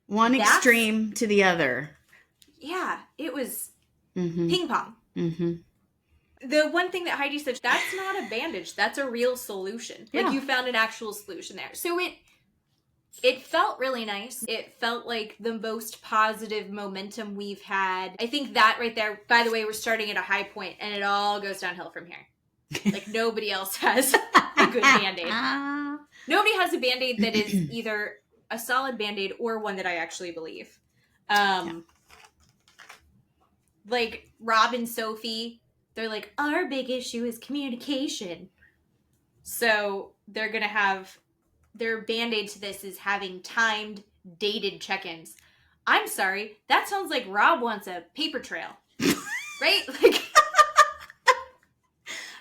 one extreme to the other. Yeah, it was ping pong. Mm-hmm. The one thing that Heidi said, that's not a bandage. That's a real solution. Yeah. Like, you found an actual solution there. So it felt really nice. It felt like the most positive momentum we've had. I think that right there, by the way, we're starting at a high point and it all goes downhill from here. Like, nobody else has a good Band-Aid. Nobody has a Band-Aid that is either a solid Band-Aid or one that I actually believe. Like, Rob and Sophie, they're like, our big issue is communication. So they're going to have their Band-Aid to this is having timed, dated check-ins. I'm sorry, that sounds like Rob wants a paper trail. Right? Like,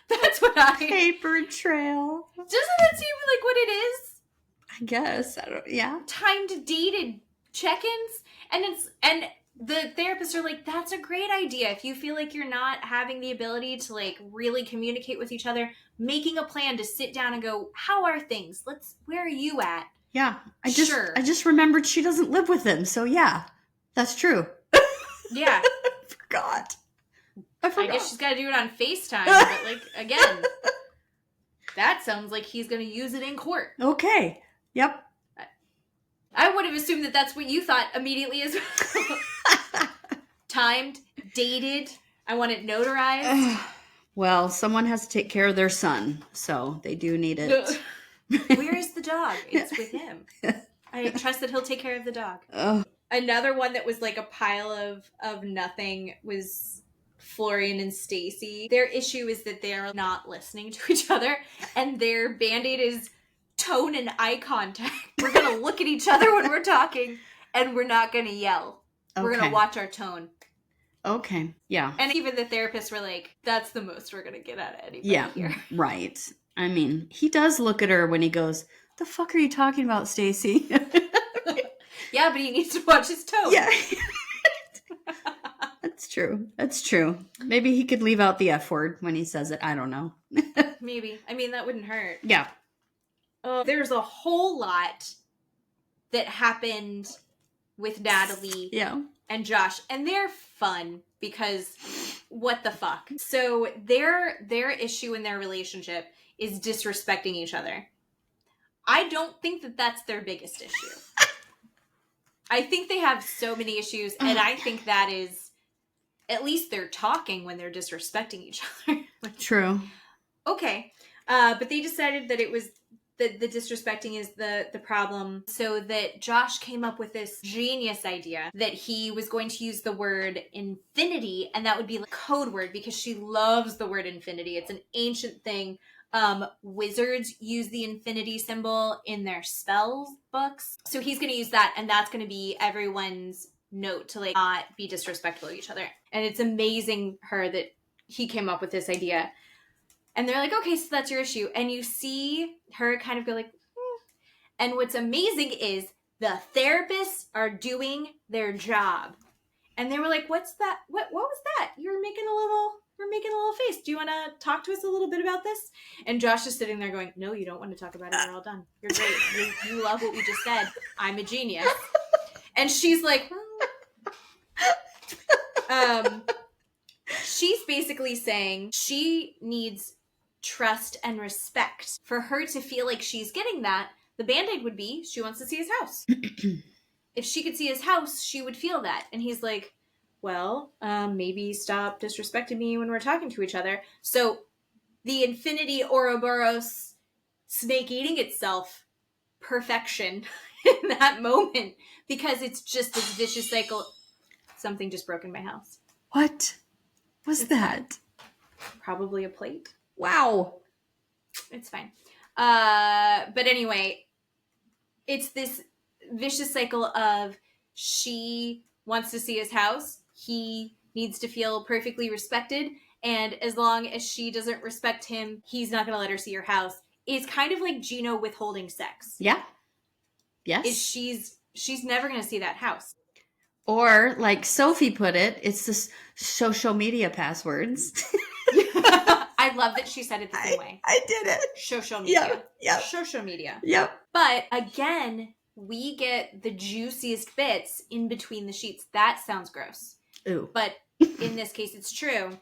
that's what Paper trail. Doesn't that seem like what it is? I guess. I don't... Yeah. Timed, dated check-ins? And the therapists are like, that's a great idea. If you feel like you're not having the ability to, like, really communicate with each other, making a plan to sit down and go, how are things? Where are you at? Yeah. I just remembered she doesn't live with him. So yeah, that's true. Yeah. I forgot. I guess she's got to do it on FaceTime. But, like, again, that sounds like he's going to use it in court. Okay. Yep. I would have assumed that that's what you thought immediately as well. Timed, dated. I want it notarized. Well, someone has to take care of their son, so they do need it. Where is the dog? It's with him. I trust that he'll take care of the dog. Another one that was like a pile of nothing was Florian and Stacy. Their issue is that they're not listening to each other, and their band-aid is tone and eye contact. We're gonna look at each other when we're talking, and we're not gonna yell. We're Okay. gonna watch our tone. Okay. Yeah. And even the therapists were like, that's the most we're gonna get out of anybody Yeah. here. Right. I mean, he does look at her when he goes, "The fuck are you talking about, Stacy?" Yeah, but he needs to watch his tone. Yeah. That's true. That's true. Maybe he could leave out the F word when he says it. I don't know. Maybe. I mean, that wouldn't hurt. Yeah. There's a whole lot that happened with Natalie Yeah. and Josh, and they're fun because what the fuck? So their issue in their relationship is disrespecting each other. I don't think that that's their biggest issue. I think they have so many issues, and I think that is, at least they're talking when they're disrespecting each other. True. Okay. But they decided that it was the disrespecting is the problem, so that Josh came up with this genius idea that he was going to use the word infinity, and that would be like a code word because she loves the word infinity. It's an ancient thing. Wizards use the infinity symbol in their spells books. So he's going to use that, and that's going to be everyone's note to like not be disrespectful of each other. And it's amazing that he came up with this idea. And they're like, okay, so that's your issue. And you see her kind of go like, And what's amazing is the therapists are doing their job. And they were like, what's that? What was that? We're making a little face. Do you want to talk to us a little bit about this? And Josh is sitting there going, no, you don't want to talk about it. We're all done. You're great. You love what we just said. I'm a genius. And she's like, she's basically saying she needs trust and respect. For her to feel like she's getting that, the Band-Aid would be she wants to see his house. If she could see his house, she would feel that. And he's like, well, maybe stop disrespecting me when we're talking to each other. So the infinity Ouroboros snake eating itself perfection in that moment, because it's just this vicious cycle. Something just broke in my house. What was that? Probably a plate. Wow. It's fine. But anyway, it's this vicious cycle of she wants to see his house. He needs to feel perfectly respected. And as long as she doesn't respect him, he's not going to let her see her house. It's kind of like Gino withholding sex. Yeah. Yes. She's never going to see that house. Or like Sophie put it, it's the social media passwords. I love that she said it the same way. I did it. Social media. Yep. Social media. Yep. But again, we get the juiciest bits in between the sheets. That sounds gross. Ooh. But in this case, it's true.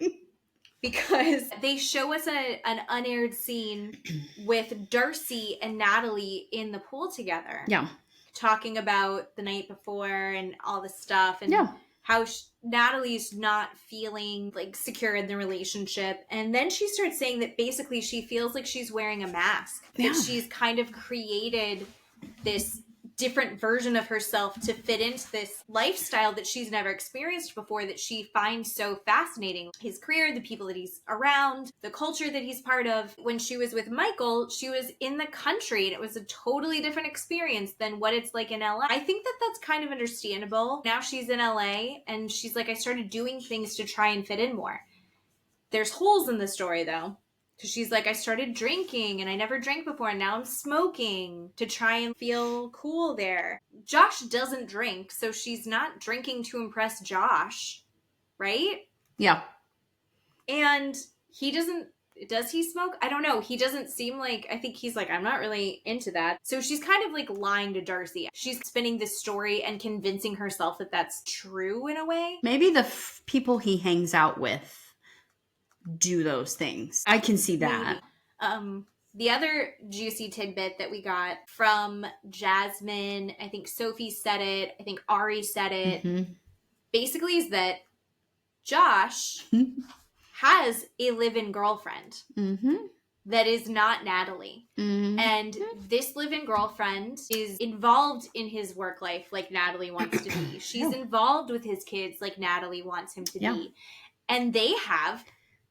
Because they show us an unaired scene with Darcy and Natalie in the pool together. Yeah. Talking about the night before and all this stuff. And yeah. how Natalie's not feeling like secure in the relationship. And then she starts saying that basically she feels like she's wearing a mask. Yeah. That she's kind of created this different version of herself to fit into this lifestyle that she's never experienced before, that she finds so fascinating. His career, the people that he's around, the culture that he's part of. When she was with Michael, she was in the country, and it was a totally different experience than what it's like in LA. I think that that's kind of understandable. Now she's in LA, and she's like, I started doing things to try and fit in more. There's holes in the story, though. Because she's like, I started drinking and I never drank before, and now I'm smoking to try and feel cool there. Josh doesn't drink, so she's not drinking to impress Josh, right? Yeah. And he doesn't, does he smoke? I don't know. He doesn't seem like, I think he's like, I'm not really into that. So she's kind of like lying to Darcy. She's spinning this story and convincing herself that that's true in a way. Maybe the people he hangs out with do those things. I can see that. Maybe. The other juicy tidbit that we got from Jasmine, I think Sophie said it, I think Ari said it, basically is that Josh has a live-in girlfriend. that is not Natalie. Mm-hmm. And this live-in girlfriend is involved in his work life like Natalie wants to be. She's involved with his kids like Natalie wants him to be. And they have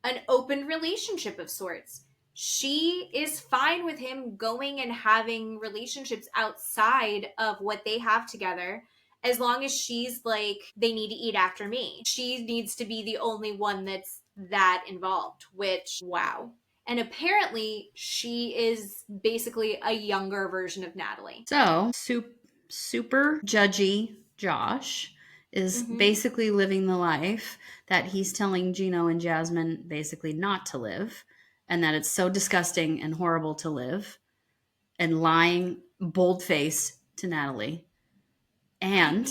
an open relationship of sorts. She is fine with him going and having relationships outside of what they have together, as long as she's like, they need to eat after me. She needs to be the only one that's that involved, which, wow. And apparently, she is basically a younger version of Natalie. So, super judgy Josh is basically living the life that he's telling Gino and Jasmine basically not to live, and that it's so disgusting and horrible to live, and lying bold-faced to Natalie. And,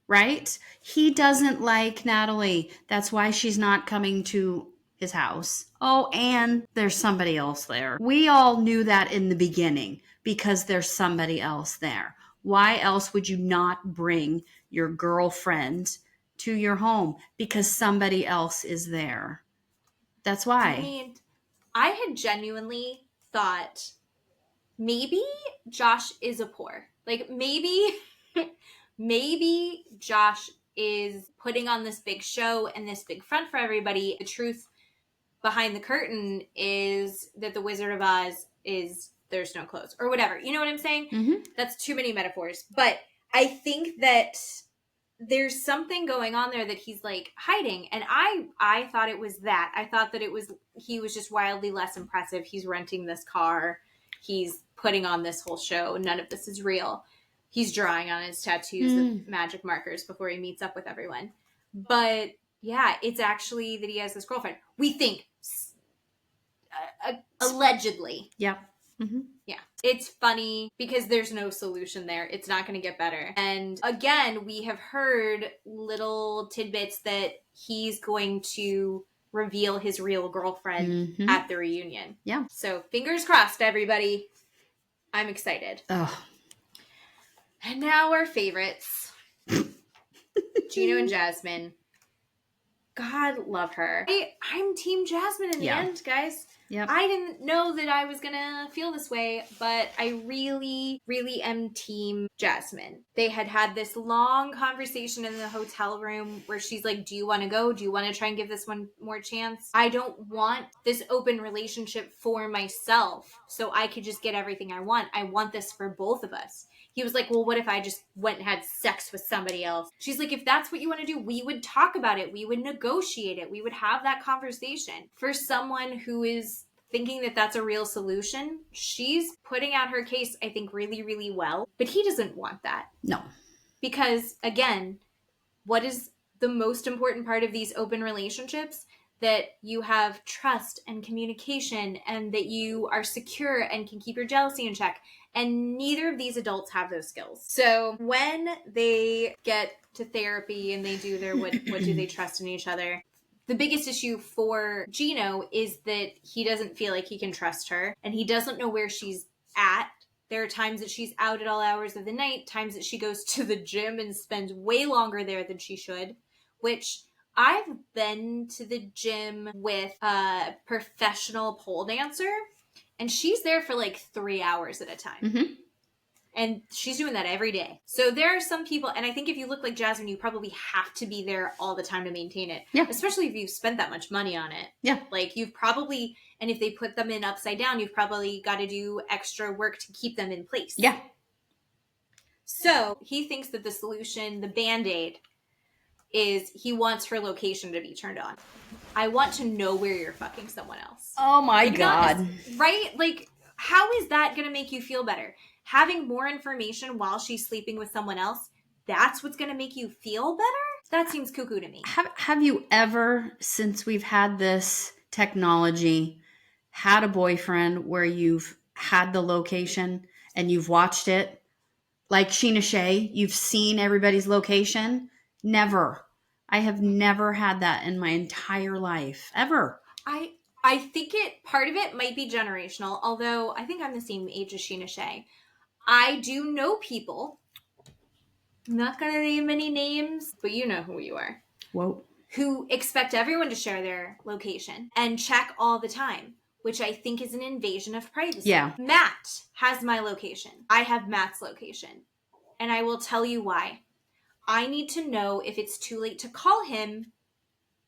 right? He doesn't like Natalie. That's why she's not coming to his house. Oh, and there's somebody else there. We all knew that in the beginning because there's somebody else there. Why else would you not bring your girlfriend to your home? Because somebody else is there. That's why. I mean, I had genuinely thought maybe Josh is a poor. Like, maybe Josh is putting on this big show and this big front for everybody. The truth behind the curtain is that the Wizard of Oz is there's no clothes or whatever. You know what I'm saying? Mm-hmm. That's too many metaphors. But I think that there's something going on there that he's like hiding. And I thought it was that. I thought that he was just wildly less impressive. He's renting this car. He's putting on this whole show. None of this is real. He's drawing on his tattoos with magic markers before he meets up with everyone. But yeah, it's actually that he has this girlfriend. We think allegedly. Yeah. Mm-hmm. Yeah. It's funny because there's no solution there. It's not going to get better. And again, we have heard little tidbits that he's going to reveal his real girlfriend at the reunion. Yeah. So fingers crossed, everybody. I'm excited. Oh. And now our favorites. Gino and Jasmine. God love her. I'm Team Jasmine in the end, guys. Yep. I didn't know that I was gonna feel this way, but I really, really am Team Jasmine. They had this long conversation in the hotel room where she's like, do you want to go? Do you want to try and give this one more chance? I don't want this open relationship for myself so I could just get everything I want. I want this for both of us. He was like, well, what if I just went and had sex with somebody else? She's like, if that's what you want to do, we would talk about it. We would negotiate it. We would have that conversation. For someone who is thinking that that's a real solution, she's putting out her case, I think, really, really well. But he doesn't want that. No. Because, again, what is the most important part of these open relationships? That you have trust and communication and that you are secure and can keep your jealousy in check. And neither of these adults have those skills. So when they get to therapy and they do their what do they trust in each other, the biggest issue for Gino is that he doesn't feel like he can trust her and he doesn't know where she's at. There are times that she's out at all hours of the night, times that she goes to the gym and spends way longer there than she should, which I've been to the gym with a professional pole dancer, and she's there for like 3 hours at a time. Mm-hmm. And she's doing that every day. So there are some people, and I think if you look like Jasmine, you probably have to be there all the time to maintain it. Yeah. Especially if you've spent that much money on it. Yeah. Like you've probably, and if they put them in upside down, you've probably got to do extra work to keep them in place. Yeah. So he thinks that the solution, the Band-Aid, is he wants her location to be turned on. I want to know where you're fucking someone else. Oh my God. Right? Like, how is that going to make you feel better? Having more information while she's sleeping with someone else, that's what's going to make you feel better? That seems cuckoo to me. Have you ever, since we've had this technology, had a boyfriend where you've had the location and you've watched it? Like Sheena Shea, you've seen everybody's location? Never. I have never had that in my entire life. Ever. I think part of it might be generational, although I think I'm the same age as Sheena Shea. I do know people, I'm not going to name any names, but you know who you are. Whoa. Who expect everyone to share their location and check all the time, which I think is an invasion of privacy. Yeah. Matt has my location. I have Matt's location. And I will tell you why. I need to know if it's too late to call him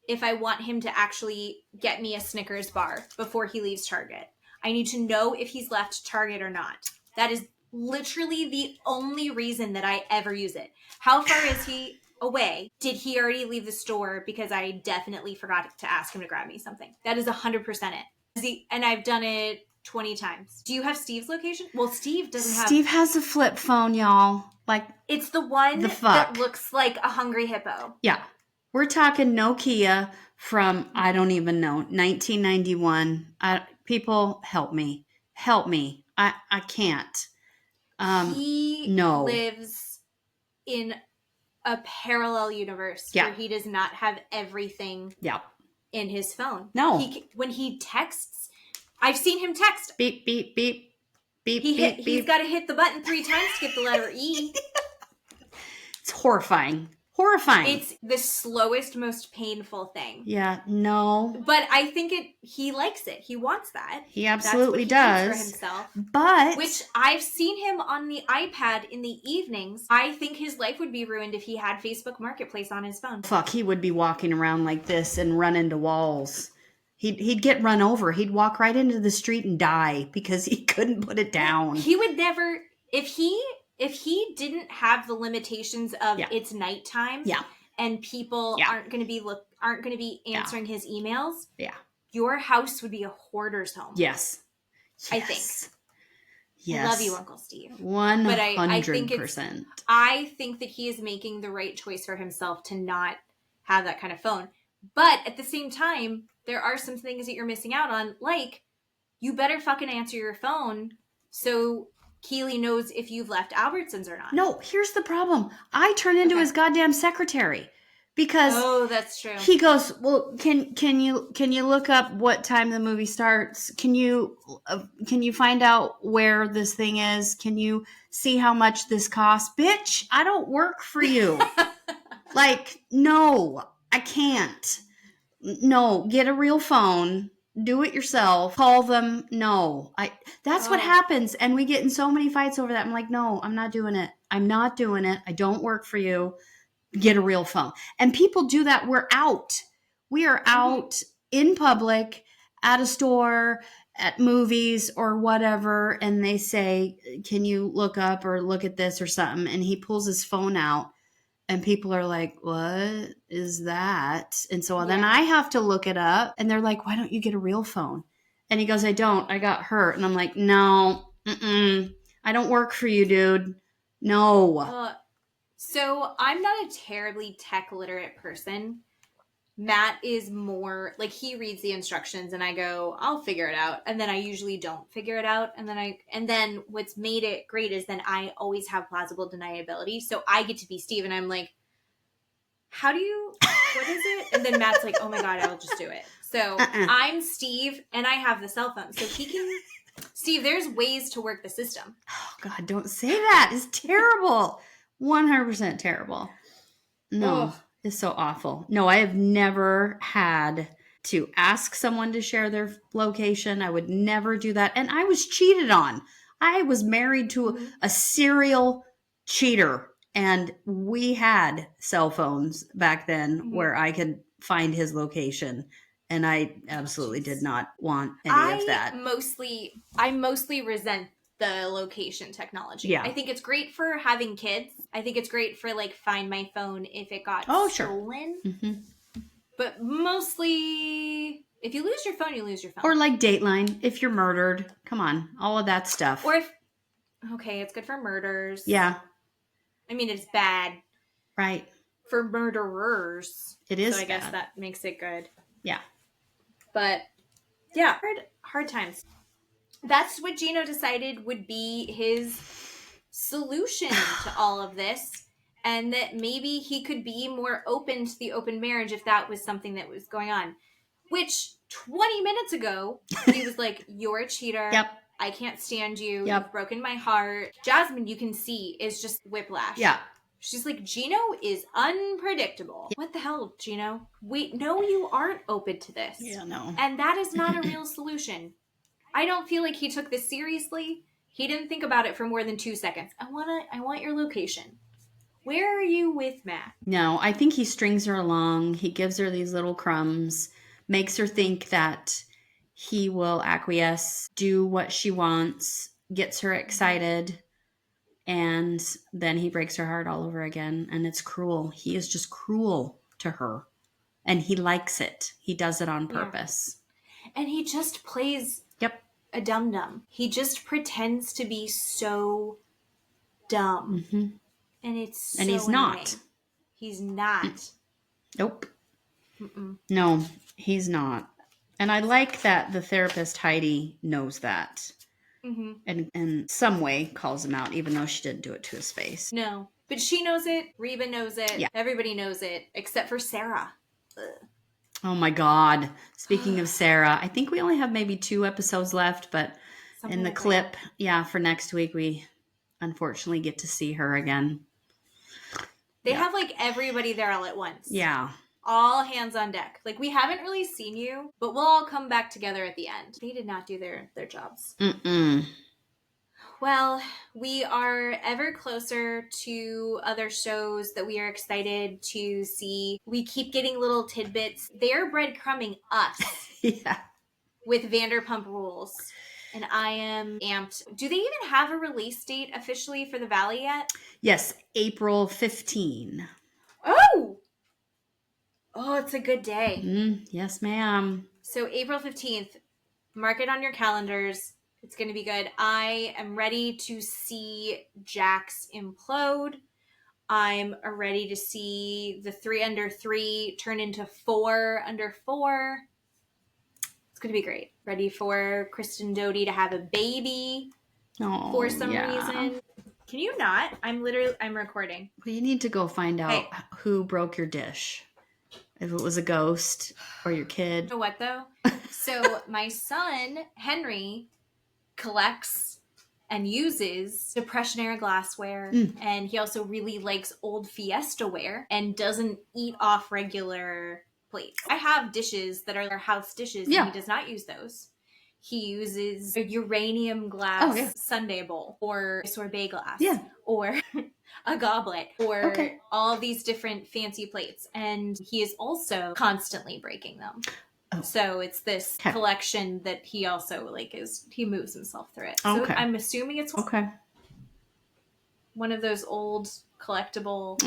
if I want him to actually get me a Snickers bar before he leaves Target. I need to know if he's left Target or not. That is literally the only reason that I ever use it. How far is he away? Did he already leave the store? Because I definitely forgot to ask him to grab me something. That is 100% it. And I've done it 20 times. Do you have Steve's location? Well, Steve doesn't have... Steve has a flip phone, y'all. Like, it's the one that looks like a hungry hippo. Yeah. We're talking Nokia from, I don't even know, 1991. People, help me. Help me. I can't. He lives in a parallel universe where he does not have everything in his phone. No. When he texts, I've seen him text. Beep, beep, beep, beep, beep, beep. He's got to hit the button 3 times to get the letter E. It's horrifying. Horrifying. It's the slowest, most painful thing. Yeah, no. But I think he likes it. He wants that. He absolutely does. For himself. But which I've seen him on the iPad in the evenings. I think his life would be ruined if he had Facebook Marketplace on his phone. Fuck, he would be walking around like this and run into walls. He'd get run over. He'd walk right into the street and die because he couldn't put it down. He would never if he didn't have the limitations of it's nighttime and people aren't going to be answering his emails. Yeah. Your house would be a hoarder's home. Yes. I think. Yes. Love you, Uncle Steve. 100%. But I think that he is making the right choice for himself to not have that kind of phone. But at the same time, there are some things that you're missing out on, like you better fucking answer your phone so Keeley knows if you've left Albertsons or not. No, here's the problem. I turn into his goddamn secretary because that's true. He goes, well, can you look up what time the movie starts? Can you find out where this thing is? Can you see how much this costs? Bitch, I don't work for you. Like, no, I can't. No, get a real phone. Do it yourself. Call them. No. That's what happens. And we get in so many fights over that. I'm like, no, I'm not doing it. I'm not doing it. I don't work for you. Get a real phone. And people do that. We're out. We are out in public, at a store, at movies or whatever. And they say, can you look up or look at this or something? And he pulls his phone out. And people are like, what is that? And so then I have to look it up. And they're like, why don't you get a real phone? And he goes, I don't. I got hurt. And I'm like, no, I don't work for you, dude. No. So I'm not a terribly tech literate person. Matt is more like he reads the instructions and I go, I'll figure it out. And then I usually don't figure it out. And then what's made it great is then I always have plausible deniability. So I get to be Steve and I'm like, what is it? And then Matt's like, oh my God, I'll just do it. So I'm Steve and I have the cell phone. So Steve, there's ways to work the system. Oh God, don't say that. It's terrible. 100% terrible. No. It's so awful. No, I have never had to ask someone to share their location. I would never do that. And I was cheated on. I was married to a serial cheater. And we had cell phones back then where I could find his location. And I absolutely did not want any of that. I mostly resent the location technology. Yeah. I think it's great for having kids. I think it's great for like find my phone if it got stolen. Sure. Mm-hmm. But mostly if you lose your phone, you lose your phone. Or like Dateline, if you're murdered. Come on, all of that stuff. Or it's good for murders. Yeah. I mean, it's bad. Right. For murderers. It is So I guess that makes it good. Yeah. But yeah, hard times. That's what Gino decided would be his solution to all of this. And that maybe he could be more open to the open marriage if that was something that was going on. Which 20 minutes ago, he was like, you're a cheater. Yep. I can't stand you. Yep. You've broken my heart. Jasmine, you can see, is just whiplash. Yeah. She's like, Gino is unpredictable. Yeah. What the hell, Gino? Wait, no, you aren't open to this. Yeah, no. And that is not a real solution. I don't feel like he took this seriously. He didn't think about it for more than 2 seconds. I want your location. Where are you with Matt? No, I think he strings her along. He gives her these little crumbs, makes her think that he will acquiesce, do what she wants, gets her excited, and then he breaks her heart all over again. And it's cruel. He is just cruel to her. And he likes it. He does it on purpose. Yeah. And he just plays Yep. a dum-dum. He just pretends to be so dumb. Mm-hmm. And it's so And he's annoying. not. He's not. Nope. Mm-mm. No, he's not. And I like that the therapist Heidi knows that. Mm-hmm. And in some way calls him out, even though she didn't do it to his face. No. But she knows it. Reba knows it. Yeah. Everybody knows it. Except for Sarah. Ugh. Oh my God. Speaking of Sarah, I think we only have maybe 2 episodes left, but Something in the like clip, that. for next week, we unfortunately get to see her again. They have like everybody there all at once. Yeah. All hands on deck. Like, we haven't really seen you, but we'll all come back together at the end. They did not do their jobs. Mm-mm. Well, we are ever closer to other shows that we are excited to see. We keep getting little tidbits. They're breadcrumbing us Yeah. with Vanderpump Rules. And I am amped. Do they even have a release date officially for The Valley yet? Yes, April 15. Oh! Oh, it's a good day. Yes, ma'am. So April 15th, mark it on your calendars. It's going to be good. I am ready to see Jax implode. I'm ready to see the 3 under 3 turn into 4 under 4. It's going to be great. Ready for Kristen Doty to have a baby for some reason. Can you not? I'm recording. Well, you need to go find out who broke your dish. If it was a ghost or your kid. You know what, though? So my son, Henry, collects and uses Depression-era glassware. And he also really likes old Fiesta ware and doesn't eat off regular plates. I have dishes that are house dishes, and he does not use those. He uses a uranium glass sundae bowl or sorbet glass or a goblet or all these different fancy plates. And he is also constantly breaking them. Oh. So it's this collection that he also he moves himself through it. So I'm assuming it's one of those old collectible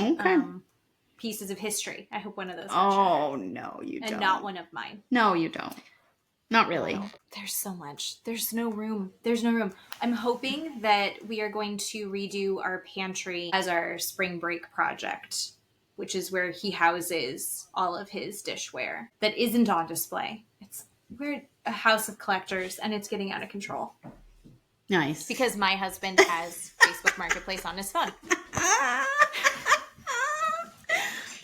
pieces of history. I hope one of those. Oh, no, you don't. And not one of mine. No, you don't. Not really. Oh, there's so much. There's no room. I'm hoping that we are going to redo our pantry as our spring break project, which is where he houses all of his dishware that isn't on display. We're a house of collectors, and it's getting out of control. Nice. Because my husband has Facebook Marketplace on his phone.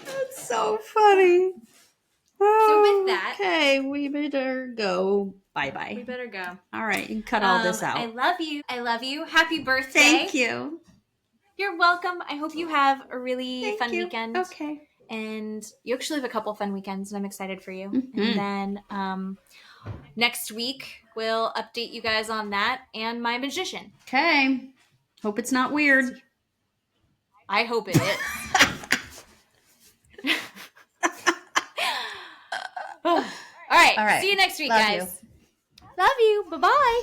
That's so funny. So with that... Okay, we better go. Bye-bye. We better go. All right, you can cut all this out. I love you. I love you. Happy birthday. Thank you. You're welcome. I hope you have a really fun weekend. Okay. And you actually have a couple fun weekends, and I'm excited for you. Mm-hmm. And then next week, we'll update you guys on that and my magician. Okay. Hope it's not weird. I hope it is. All right. See you next week, guys. Love you. Bye-bye.